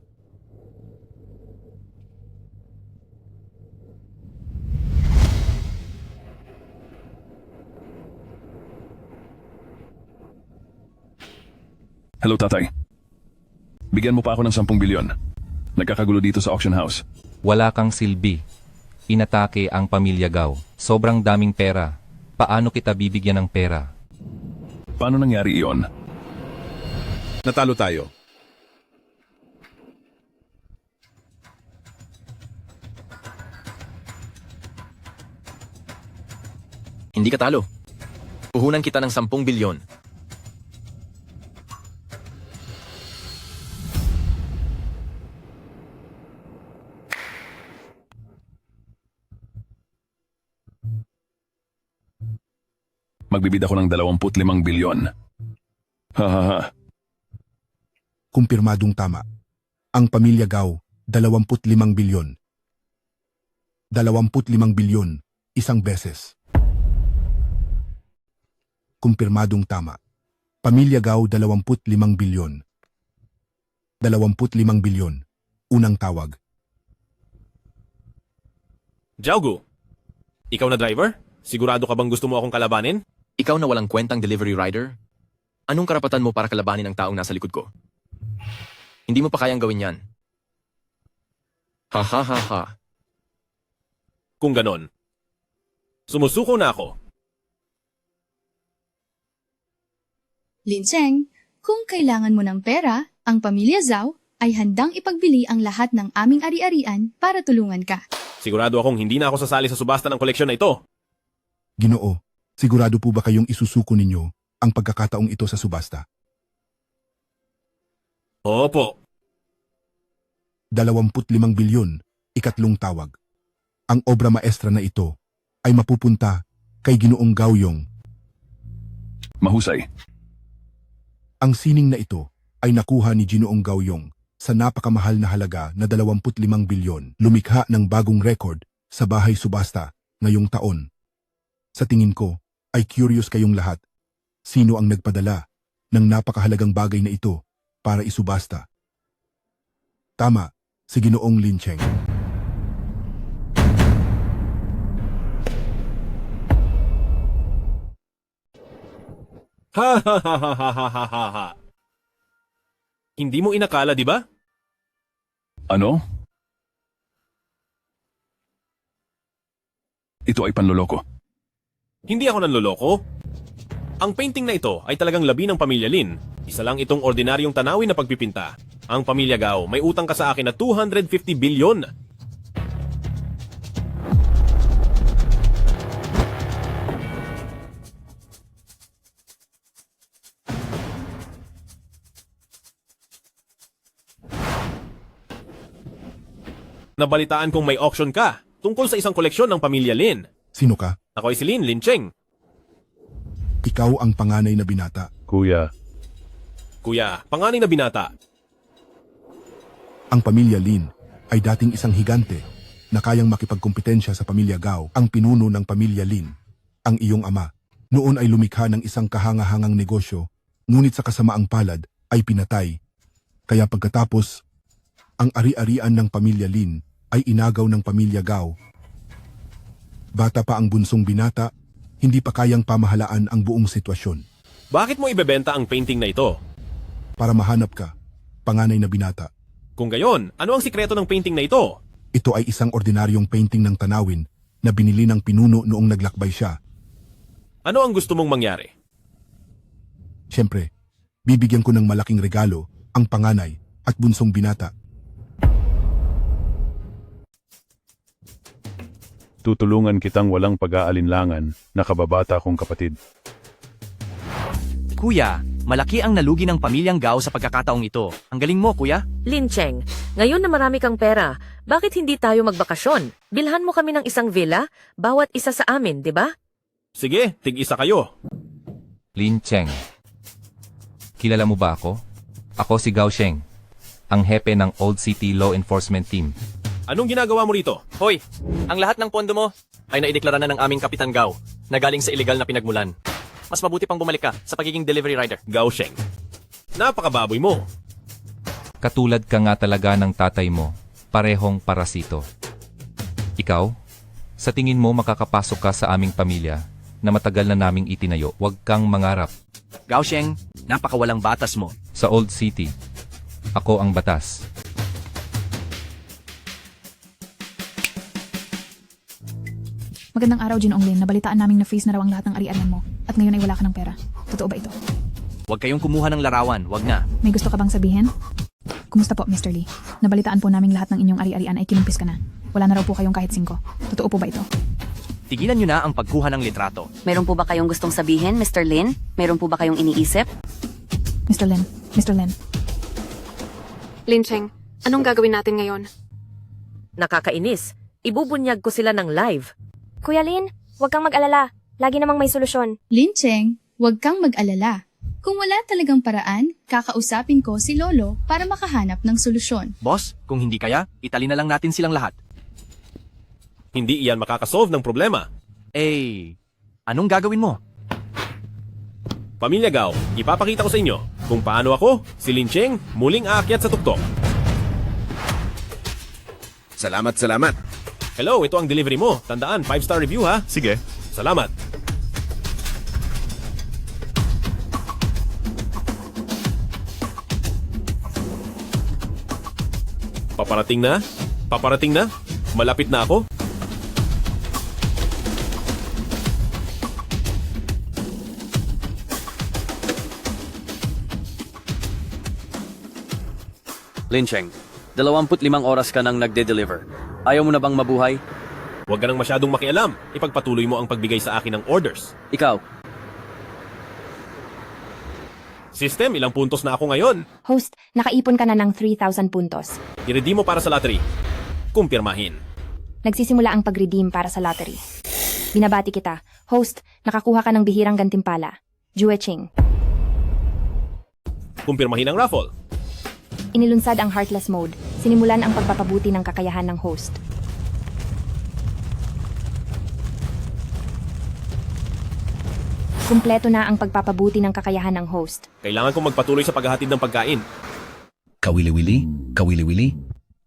Hello, tatay. Bigyan mo pa ako ng 10 bilyon. Nagkakagulo dito sa auction house. Wala kang silbi. Inatake ang pamilya Gao. Sobrang daming pera. Paano kita bibigyan ng pera? Paano nangyari iyon? Natalo tayo. Hindi ka talo. Puhunan kita ng 10 bilyon. Magbibid ako ng 25 bilyon. Ha ha ha. Kumpirmadong tama. Ang pamilya Gao, 25 bilyon. 25 bilyon, isang beses. Kumpirmadong tama. Pamilya Gao, 25 bilyon. 25 bilyon, unang tawag. Zhao Gu, ikaw na driver? Sigurado ka bang gusto mo akong kalabanin? Ikaw na walang kwentang delivery rider? Anong karapatan mo para kalabanin ang taong nasa likod ko? Hindi mo pa kayang gawin yan. Ha ha ha ha. Kung ganon, sumusuko na ako. Lin Cheng, kung kailangan mo ng pera, ang pamilya Zhao ay handang ipagbili ang lahat ng aming ari-arian para tulungan ka. Sigurado akong hindi na ako sasali sa subasta ng koleksyon na ito. Ginoo, sigurado po ba kayong isusuko ninyo ang pagkakataong ito sa subasta? Opo. 25 bilyon, ikatlong tawag. Ang obra maestra na ito ay mapupunta kay Ginoong Gaoyong. Mahusay. Ang sining na ito ay nakuha ni Ginoong Gaoyong sa napakamahal na halaga na 25 bilyon, lumikha ng bagong record sa bahay subasta ngayong taon. Sa tingin ko, ay curious kayong lahat. Sino ang nagpadala ng napakahalagang bagay na ito para isubasta? Tama, si Ginoong Lin Cheng. Ha ha ha ha ha ha ha ha. Hindi mo inakala, di ba? Ano? Ito ay panloloko. Hindi ako nanloloko. Ang painting na ito ay talagang labi ng pamilya Lin. Isa lang itong ordinaryong tanawin na pagpipinta. Ang pamilya Gao may utang ka sa akin na 250 bilyon. Nabalitaan kong may auction ka tungkol sa isang koleksyon ng pamilya Lin. Sino ka? Ako ay si Lin Cheng. Ikaw ang panganay na binata. Kuya. Kuya, panganay na binata. Ang pamilya Lin ay dating isang higante na kayang makipagkompetensya sa pamilya Gao. Ang pinuno ng pamilya Lin, ang iyong ama, noon ay lumikha ng isang kahangahangang negosyo, ngunit sa kasamaang palad ay pinatay. Kaya pagkatapos, ang ari-arian ng pamilya Lin ay inagaw ng pamilya Gao. Bata pa ang bunsong binata, hindi pa kayang pamahalaan ang buong sitwasyon. Bakit mo ibebenta ang painting na ito? Para mahanap ka, panganay na binata. Kung gayon, ano ang sikreto ng painting na ito? Ito ay isang ordinaryong painting ng tanawin na binili ng pinuno noong naglakbay siya. Ano ang gusto mong mangyari? Siyempre, bibigyan ko ng malaking regalo ang panganay at bunsong binata. Tutulungan kitang walang pag-aalinlangan na kababata kong kapatid. Kuya, malaki ang nalugi ng pamilyang Gao sa pagkakataong ito. Ang galing mo, kuya. Lin Cheng, ngayon na marami kang pera, bakit hindi tayo magbakasyon? Bilhan mo kami ng isang villa, bawat isa sa amin, di ba? Sige, tig-isa kayo. Lin Cheng. Kilala mo ba ako? Ako si Gao Sheng, ang hepe ng Old City Law Enforcement Team. Anong ginagawa mo rito? Hoy, ang lahat ng pondo mo ay naideklara na ng aming Kapitan Gao na galing sa illegal na pinagmulan. Mas mabuti pang bumalik ka sa pagiging delivery rider. Gao Sheng, napakababoy mo. Katulad ka nga talaga ng tatay mo, parehong parasito. Ikaw, sa tingin mo makakapasok ka sa aming pamilya na matagal na naming itinayo, huwag kang mangarap. Gao Sheng, napakawalang batas mo. Sa Old City, ako ang batas. Magandang araw, Ginoong Lin. Nabalitaan naming na-freeze na raw ang lahat ng ari-arian mo. At ngayon ay wala ka ng pera. Totoo ba ito? Huwag kayong kumuha ng larawan, huwag na. May gusto ka bang sabihin? Kumusta po, Mr. Lee? Nabalitaan po naming lahat ng inyong ari-arian ay kinumpis ka na. Wala na raw po kayong kahit 5. Totoo po ba ito? Tigilan nyo na ang pagkuha ng litrato. Meron po ba kayong gustong sabihin, Mr. Lin? Meron po ba kayong iniisip? Mr. Lin, Mr. Lin. Lin Cheng, anong gagawin natin ngayon? Nakakainis. Ibubunyag ko sila ng live. Kuya Lin, huwag kang mag-alala. Lagi namang may solusyon. Lin Cheng, huwag kang mag-alala. Kung wala talagang paraan, kakausapin ko si Lolo para makahanap ng solusyon. Boss, kung hindi kaya, itali na lang natin silang lahat. Hindi iyan makakasolve ng problema. Anong gagawin mo? Pamilya Gao, ipapakita ko sa inyo kung paano ako, si Lin Cheng, muling aakyat sa tuktok. Salamat. Hello, ito ang delivery mo. Tandaan, 5-star review ha. Sige. Salamat. Paparating na? Malapit na ako? Lin Cheng, 25 oras ka nang nagde-deliver. Ayaw mo na bang mabuhay? Huwag ka nang masyadong makialam. Ipagpatuloy mo ang pagbigay sa akin ng orders. Ikaw, System, ilang puntos na ako ngayon? Host, nakaipon ka na ng 3,000 puntos. I-redeem mo para sa lottery. Kumpirmahin. Nagsisimula ang pag-redeem para sa lottery. Binabati kita. Host, nakakuha ka ng bihirang gantimpala. Jue Ching. Kumpirmahin ang raffle. Inilunsad ang Heartless Mode. Sinimulan ang pagpapabuti ng kakayahan ng host. Kumpleto na ang pagpapabuti ng kakayahan ng host. Kailangan kong magpatuloy sa paghahatid ng pagkain. Kawili-wili, kawili-wili.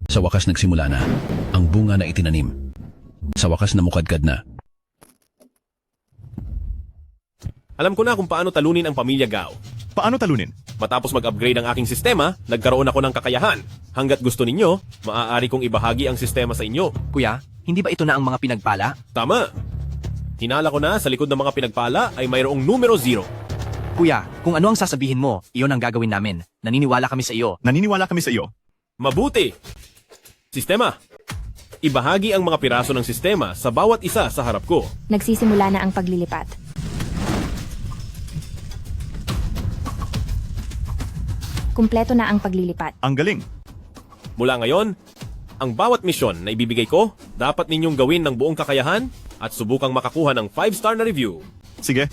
Sa wakas nagsimula na ang bunga na itinanim. Sa wakas namukadkad na. Alam ko na kung paano talunin ang pamilya Gao. Paano talunin? Matapos mag-upgrade ang aking sistema, nagkaroon ako ng kakayahan. Hanggat gusto ninyo, maaari kong ibahagi ang sistema sa inyo. Kuya, hindi ba ito na ang mga pinagpala? Tama. Hinala ko na sa likod ng mga pinagpala ay mayroong numero 0. Kuya, kung ano ang sasabihin mo, iyon ang gagawin namin. Naniniwala kami sa iyo. Naniniwala kami sa iyo. Mabuti! Sistema, ibahagi ang mga piraso ng sistema sa bawat isa sa harap ko. Nagsisimula na ang paglilipat. Kumpleto na ang paglilipat. Ang galing. Mula ngayon, ang bawat misyon na ibibigay ko, dapat ninyong gawin ng buong kakayahan at subukang makakuha ng 5-star na review. Sige.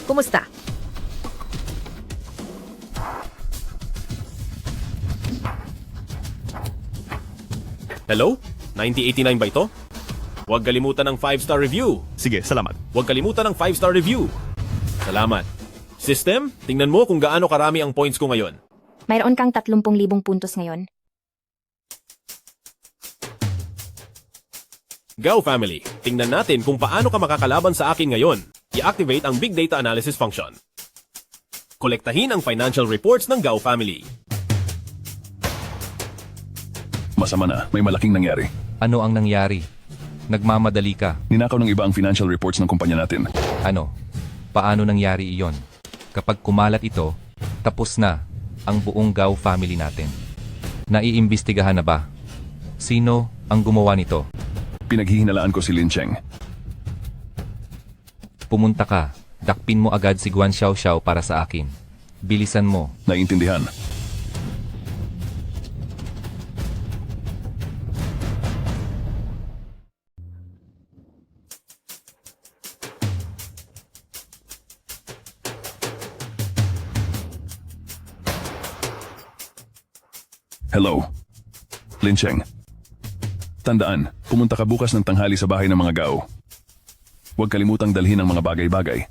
Kumusta? Hello? 9089 ba ito? Huwag kalimutan ng 5-star review. Sige, salamat. Huwag kalimutan ng 5-star review. Salamat. System, tingnan mo kung gaano karami ang points ko ngayon. Mayroon kang 30,000 puntos ngayon. Gao family, tingnan natin kung paano ka makakalaban sa akin ngayon. I-activate ang Big Data Analysis function. Kolektahin ang financial reports ng Gao family. Masama na, may malaking nangyari. Ano ang nangyari? Nagmamadali ka. Ninakaw ng iba ang financial reports ng kumpanya natin. Ano? Paano nangyari iyon? Kapag kumalat ito, tapos na ang buong Gao family natin. Naiimbestigahan na ba? Sino ang gumawa nito? Pinaghihinalaan ko si Lin Cheng. Pumunta ka. Dakpin mo agad si Guan Xiaoxiao para sa akin. Bilisan mo. Naiintindihan. Hello, Lin Cheng. Tandaan, pumunta ka bukas ng tanghali sa bahay ng mga Gao. Huwag kalimutang dalhin ang mga bagay-bagay.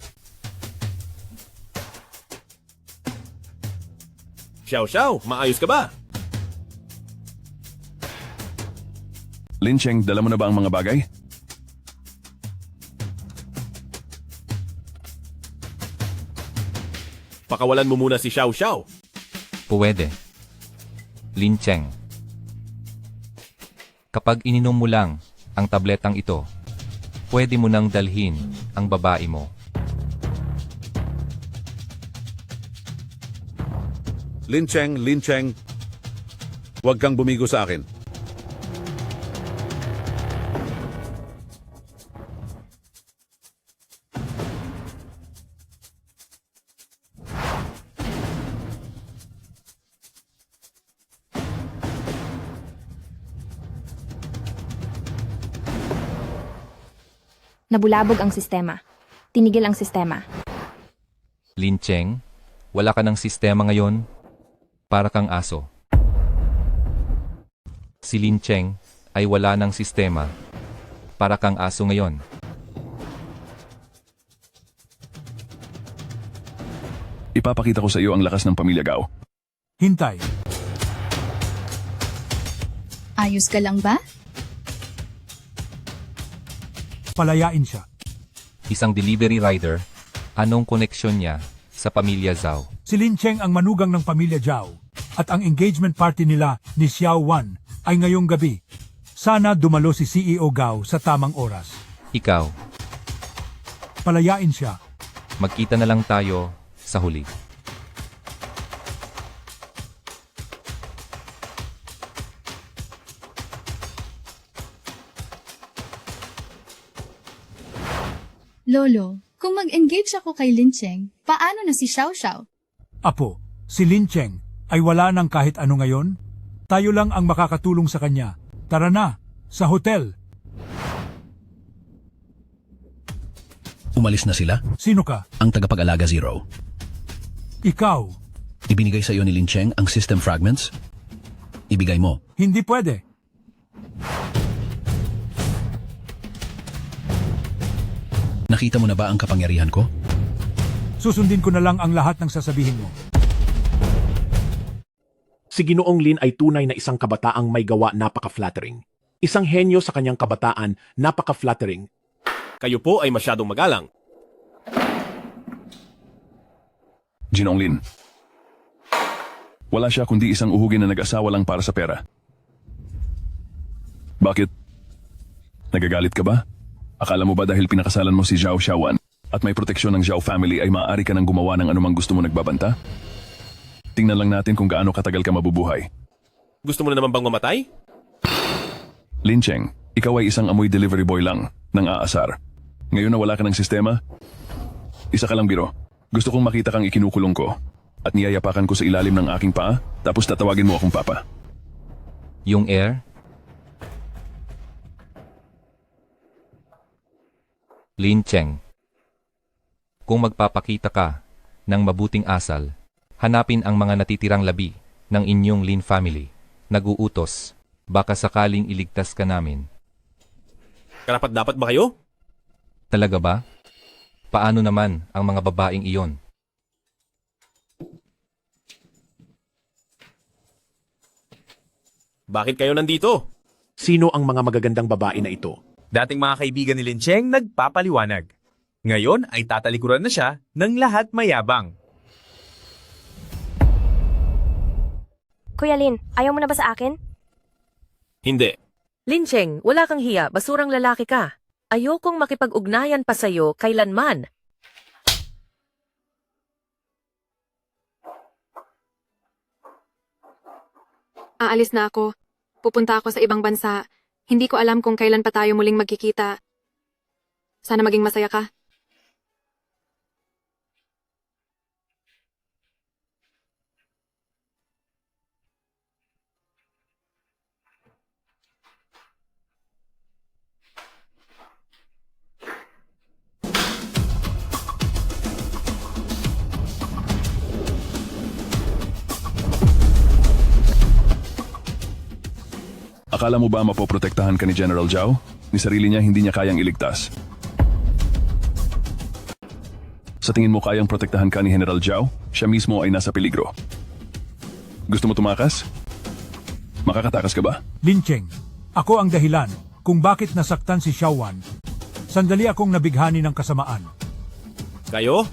Xiao, maayos ka ba? Lin Cheng, dala mo na ba ang mga bagay? Pakawalan mo muna si Xiao. Pwede. Lin Cheng. Kapag ininom mo lang ang tabletang ito, pwede mo nang dalhin ang babae mo. Lin Cheng, huwag kang bumigo sa akin. Nabulabog ang sistema. Tinigil ang sistema. Lin Cheng, wala ka ng sistema ngayon. Para kang aso. Si Lin Cheng ay wala ng sistema. Para kang aso ngayon. Ipapakita ko sa iyo ang lakas ng pamilya Gao. Hintay. Ayos ka lang ba? Palayain siya. Isang delivery rider, anong koneksyon niya sa pamilya Zhao? Si Lin Cheng ang manugang ng pamilya Zhao at ang engagement party nila ni Xiao Wan ay ngayong gabi. Sana dumalo si CEO Gao sa tamang oras. Ikaw, Palayain siya. magkita na lang tayo sa huli. Lolo, kung mag-engage ako kay Lin Cheng, paano na si Xiao Xiao? Apo, si Lin Cheng ay wala ng kahit ano ngayon. Tayo lang ang makakatulong sa kanya. Tara na, sa hotel. Umalis na sila? Sino ka? Ang tagapag-alaga Zero. Ikaw. Ibinigay sa iyo ni Lin Cheng ang system fragments? Ibigay mo. Hindi pwede. Nakita mo na ba ang kapangyarihan ko? Susundin ko na lang ang lahat ng sasabihin mo. Si Ginoong Lin ay tunay na isang kabataang may gawa napaka-flattering. Isang henyo sa kanyang kabataan, napaka-flattering. Kayo po ay masyadong magalang. Ginoong Lin. Wala siya kundi isang uhugin na nag-asawa lang para sa pera. Bakit? Nagagalit ka ba? Akala mo ba dahil pinakasalan mo si Zhao Xiaowan at may proteksyon ng Zhao family ay maaari ka nang gumawa ng anumang gusto mo nagbabanta? Tingnan lang natin kung gaano katagal ka mabubuhay. Gusto mo na naman bang mamatay? Lin Cheng, ikaw ay isang amoy delivery boy lang, ng aasar. Ngayon na wala ka ng sistema, isa ka lang biro. Gusto kong makita kang ikinukulong ko at niyayapakan ko sa ilalim ng aking paa, tapos tatawagin mo akong papa. Yung air? Lin Cheng. Kung magpapakita ka ng mabuting asal, hanapin ang mga natitirang labi ng inyong Lin family. Nag-uutos, baka sakaling iligtas ka namin. Karapat-dapat ba kayo? Talaga ba? Paano naman ang mga babaeng iyon? Bakit kayo nandito? Sino ang mga magagandang babae na ito? Dating mga kaibigan ni Lin Cheng nagpapaliwanag. Ngayon ay tatalikuran na siya ng lahat mayabang. Kuya Lin, ayaw mo na ba sa akin? Hindi. Lin Cheng, wala kang hiya, basurang lalaki ka. Ayokong makipag-ugnayan pa sa'yo kailanman. Aalis na ako. Pupunta ako sa ibang bansa. Hindi ko alam kung kailan pa tayo muling magkikita. Sana maging masaya ka. Akala mo ba mapoprotektahan ka ni General Zhao? Ni sarili niya hindi niya kayang iligtas. Sa tingin mo kayang protektahan ka ni General Zhao? Siya mismo ay nasa peligro. Gusto mo tumakas? Makakatakas ka ba? Lin Cheng, ako ang dahilan kung bakit nasaktan si Xiaowan. Sandali akong nabighani ng kasamaan. Kayo?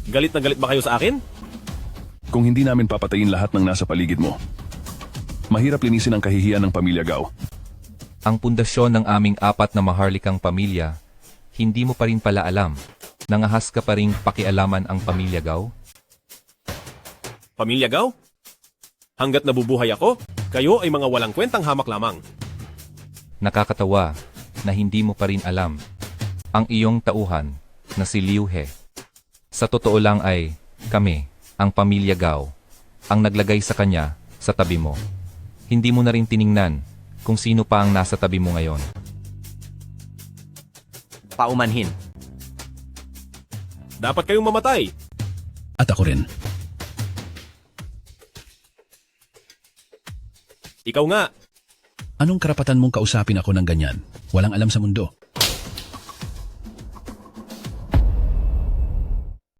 Galit na galit ba kayo sa akin? Kung hindi namin papatayin lahat ng nasa paligid mo, mahirap linisin ang kahihiyan ng pamilya Gao. Ang pundasyon ng aming apat na maharlikang pamilya, hindi mo pa rin pala alam. Nangahas ka pa ring pakialaman ang pamilya Gao? Pamilya Gao? Hanggat nabubuhay ako, kayo ay mga walang kwentang hamak lamang. Nakakatawa na hindi mo pa rin alam ang iyong tauhan na si Liu He. Sa totoo lang ay kami, ang pamilya Gao, ang naglagay sa kanya sa tabi mo. Hindi mo na rin tiningnan kung sino pa ang nasa tabi mo ngayon. Paumanhin. Dapat kayong mamatay. At ako rin. Ikaw nga. Anong karapatan mong kausapin ako ng ganyan? Walang alam sa mundo.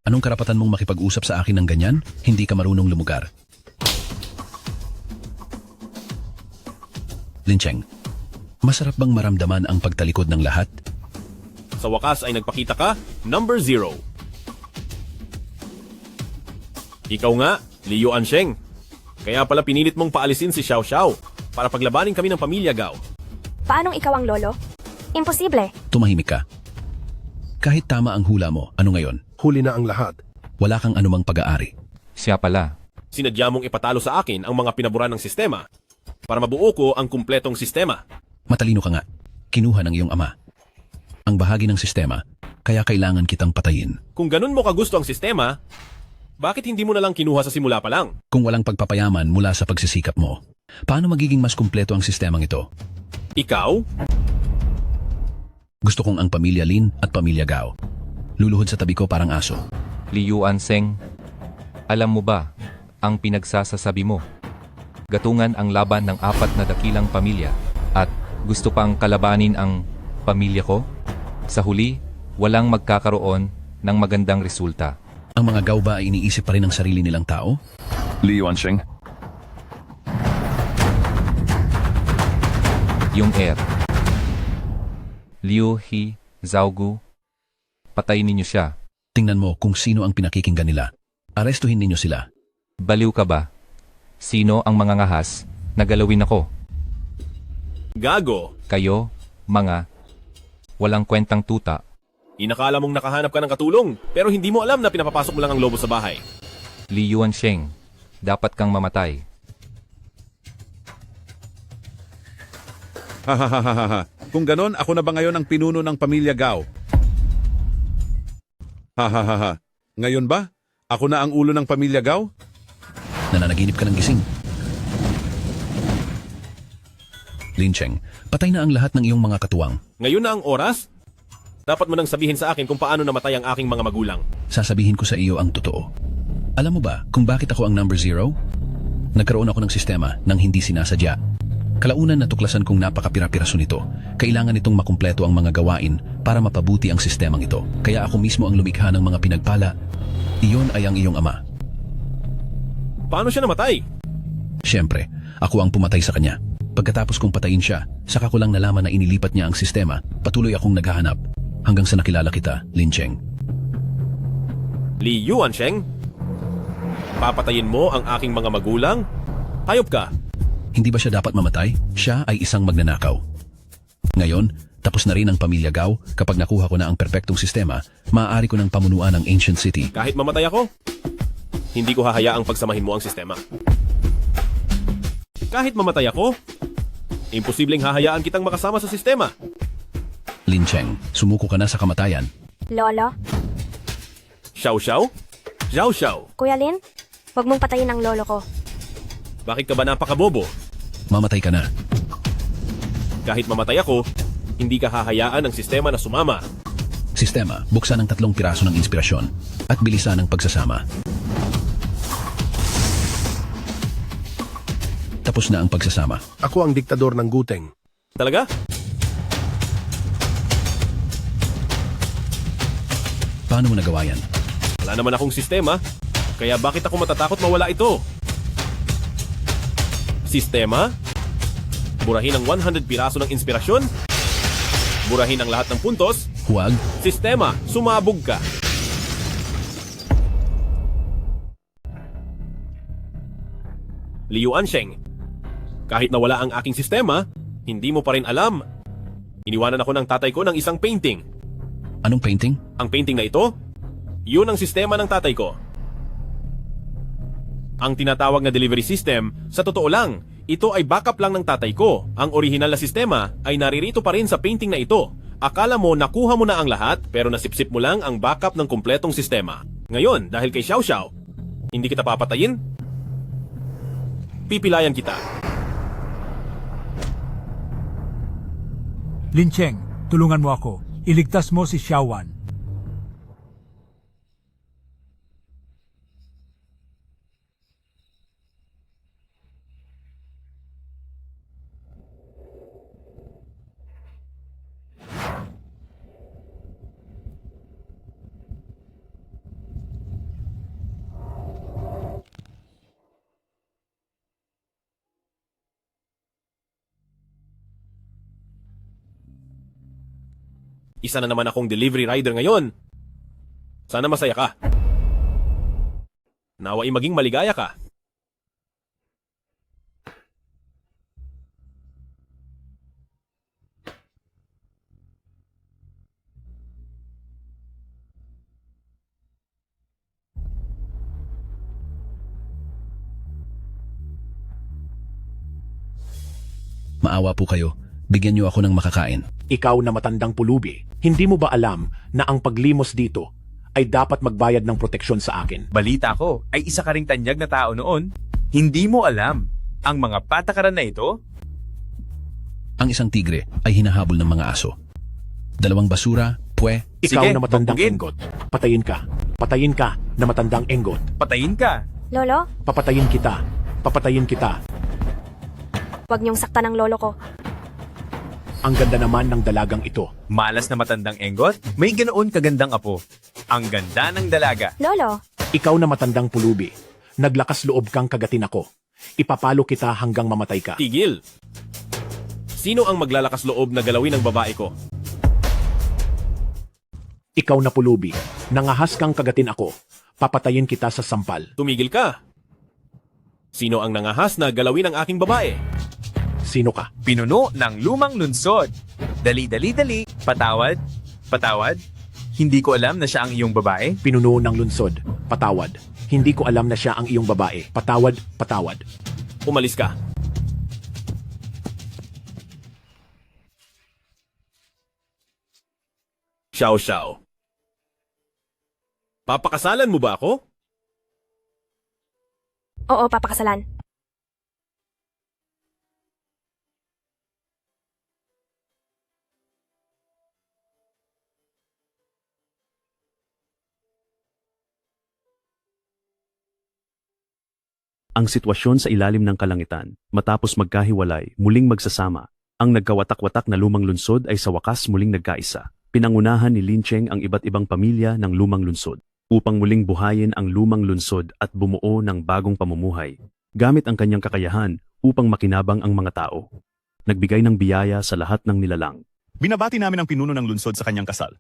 Anong karapatan mong makipag-usap sa akin ng ganyan? Hindi ka marunong lumugar. Lin Cheng, masarap bang maramdaman ang pagtalikod ng lahat? Sa wakas ay nagpakita ka, number 0. Ikaw nga, Liu Ansheng. Kaya pala pinilit mong paalisin si Xiao Xiao para paglabanin kami ng pamilya Gao. Paanong ikaw ang lolo? Imposible. Tumahimik ka. Kahit tama ang hula mo, ano ngayon? Huli na ang lahat. Wala kang anumang pag-aari. Siya pala. Sinadya mong ipatalo sa akin ang mga pinabura ng sistema para mabuo ko ang kumpletong sistema. Matalino ka nga. Kinuha ng iyong ama. Ang bahagi ng sistema kaya kailangan kitang patayin. Kung ganun mo kagusto ang sistema, bakit hindi mo na lang kinuha sa simula pa lang? Kung walang pagpapayaman mula sa pagsisikap mo, paano magiging mas kumpleto ang sistemang ito? Ikaw? Gusto kong ang pamilya Lin at pamilya Gao. Luluhod sa tabi ko parang aso. Liu Anseng, alam mo ba ang pinagsasasabi mo? Gatungan ang laban ng 4 na dakilang pamilya at gusto pang kalabanin ang pamilya ko? Sa huli, walang magkakaroon ng magandang resulta. Ang mga Gao ba ay iniisip pa rin ang sarili nilang tao? Liu Ansheng, Yung Liu He Zhaogu, patayin ninyo siya. Tingnan mo kung sino ang pinakikinggan nila. Arestuhin ninyo sila. Baliw ka ba? Sino ang mga ngahas na galawin ako? Gago. Kayo, mga walang kwentang tuta. Inakala mong nakahanap ka ng katulong, pero hindi mo alam na pinapapasok mo lang ang lobo sa bahay. Li Yuansheng, dapat kang mamatay. Hahaha. Kung ganon, ako na ba ngayon ang pinuno ng pamilya Gao? Hahaha. Ngayon ba? Ako na ang ulo ng pamilya Gao? Nananaginip ka ng gising. Lin Cheng, patay na ang lahat ng iyong mga katuwang. Ngayon na ang oras? Dapat mo nang sabihin sa akin kung paano namatay ang aking mga magulang. Sasabihin ko sa iyo ang totoo. Alam mo ba kung bakit ako ang number 0? Nagkaroon ako ng sistema nang hindi sinasadya. Kalaunan natuklasan kong napakapira-piraso nito. Kailangan itong makumpleto ang mga gawain para mapabuti ang sistemang ito. Kaya ako mismo ang lumikha ng mga pinagpala. Iyon ay ang iyong ama. Paano siya namatay? Siyempre, ako ang pumatay sa kanya. Pagkatapos kong patayin siya, saka ko lang nalaman na inilipat niya ang sistema. Patuloy akong naghahanap hanggang sa nakilala kita, Lin Cheng. Li Yuansheng? Papatayin mo ang aking mga magulang? Hayop ka! Hindi ba siya dapat mamatay? Siya ay isang magnanakaw. Ngayon, tapos na rin ang pamilya Gao. Kapag nakuha ko na ang perpektong sistema, maaari ko ng pamunuan ang Ancient City. Kahit mamatay ako, hindi ko hahayaang pagsamahin mo ang sistema. Kahit mamatay ako, imposibleng hahayaan kitang makasama sa sistema. Lin Cheng, sumuko ka na sa kamatayan. Lolo? Xiao Xiao? Xiao Xiao? Kuya Lin? Huwag mong patayin ang lolo ko. Bakit ka ba napakabobo? Mamatay ka na. Kahit mamatay ako, hindi ka hahayaan ng sistema na sumama. Sistema, buksan ang 3 piraso ng inspirasyon at bilisan ang pagsasama. Tapos na ang pagsasama. Ako ang diktador ng guteng. Talaga? Paano mo nagawa yan? Wala naman akong sistema, kaya bakit ako matatakot mawala ito? Sistema? Burahin ang 100 piraso ng inspirasyon? Burahin ang lahat ng puntos? Huwag. Sistema, sumabog ka. Liu Ansheng, kahit nawala ang aking sistema, hindi mo pa rin alam. Iniwanan ako ng tatay ko ng isang painting. Anong painting? Ang painting na ito, yun ang sistema ng tatay ko. Ang tinatawag na delivery system, sa totoo lang, ito ay backup lang ng tatay ko. Ang orihinal na sistema ay naririto pa rin sa painting na ito. Akala mo nakuha mo na ang lahat pero nasipsip mo lang ang backup ng kumpletong sistema. Ngayon, dahil kay Xiao Xiao, hindi kita papatayin? Pipilayan kita. Lin Cheng, tulungan mo ako. Iligtas mo si Xiaowan. Isa na naman akong delivery rider ngayon. Sana masaya ka. Nawa'y maging maligaya ka. Maawa po kayo. Bigyan niyo ako ng makakain. Ikaw na matandang pulubi, hindi mo ba alam na ang paglimos dito ay dapat magbayad ng proteksyon sa akin? Balita ko ay isa ka ring tanyag na tao noon. Hindi mo alam ang mga patakaran na ito? Ang isang tigre ay hinahabol ng mga aso. 2 basura, pwe. Ikaw Sige, na matandang bugbugin. enggot. Patayin ka. Patayin ka na matandang enggot. Patayin ka. Lolo, Papatayin kita. Papatayin kita. wag niyong saktan ng lolo ko. Ang ganda naman ng dalagang ito. Malas na matandang enggot, may ganoon kagandang apo. Ang ganda ng dalaga. Lolo, Ikaw na matandang pulubi. Naglakas loob kang kagatin ako. Ipapalo kita hanggang mamatay ka. Tigil! Sino ang maglalakas loob na galawin ang babae ko? Ikaw na pulubi. Nangahas kang kagatin ako. Papatayin kita sa sampal. Tumigil ka! Sino ang nangahas na galawin ang aking babae? Sino ka? Pinuno ng lumang lunsod. Dali, dali, dali. Patawad. Patawad. Hindi ko alam na siya ang iyong babae. Pinuno ng lunsod. Patawad. Hindi ko alam na siya ang iyong babae. Patawad, patawad. Umalis ka. Xiao Xiao. Papakasalan mo ba ako? oo, papakasalan. Ang sitwasyon sa ilalim ng kalangitan, matapos magkahiwalay, muling magsasama. Ang nagkawatak-watak na lumang lunsod ay sa wakas muling nagkaisa. Pinangunahan ni Lin Cheng ang iba't ibang pamilya ng lumang lunsod upang muling buhayin ang lumang lunsod at bumuo ng bagong pamumuhay, gamit ang kanyang kakayahan upang makinabang ang mga tao. Nagbigay ng biyaya sa lahat ng nilalang. Binabati namin ang pinuno ng lunsod sa kanyang kasal.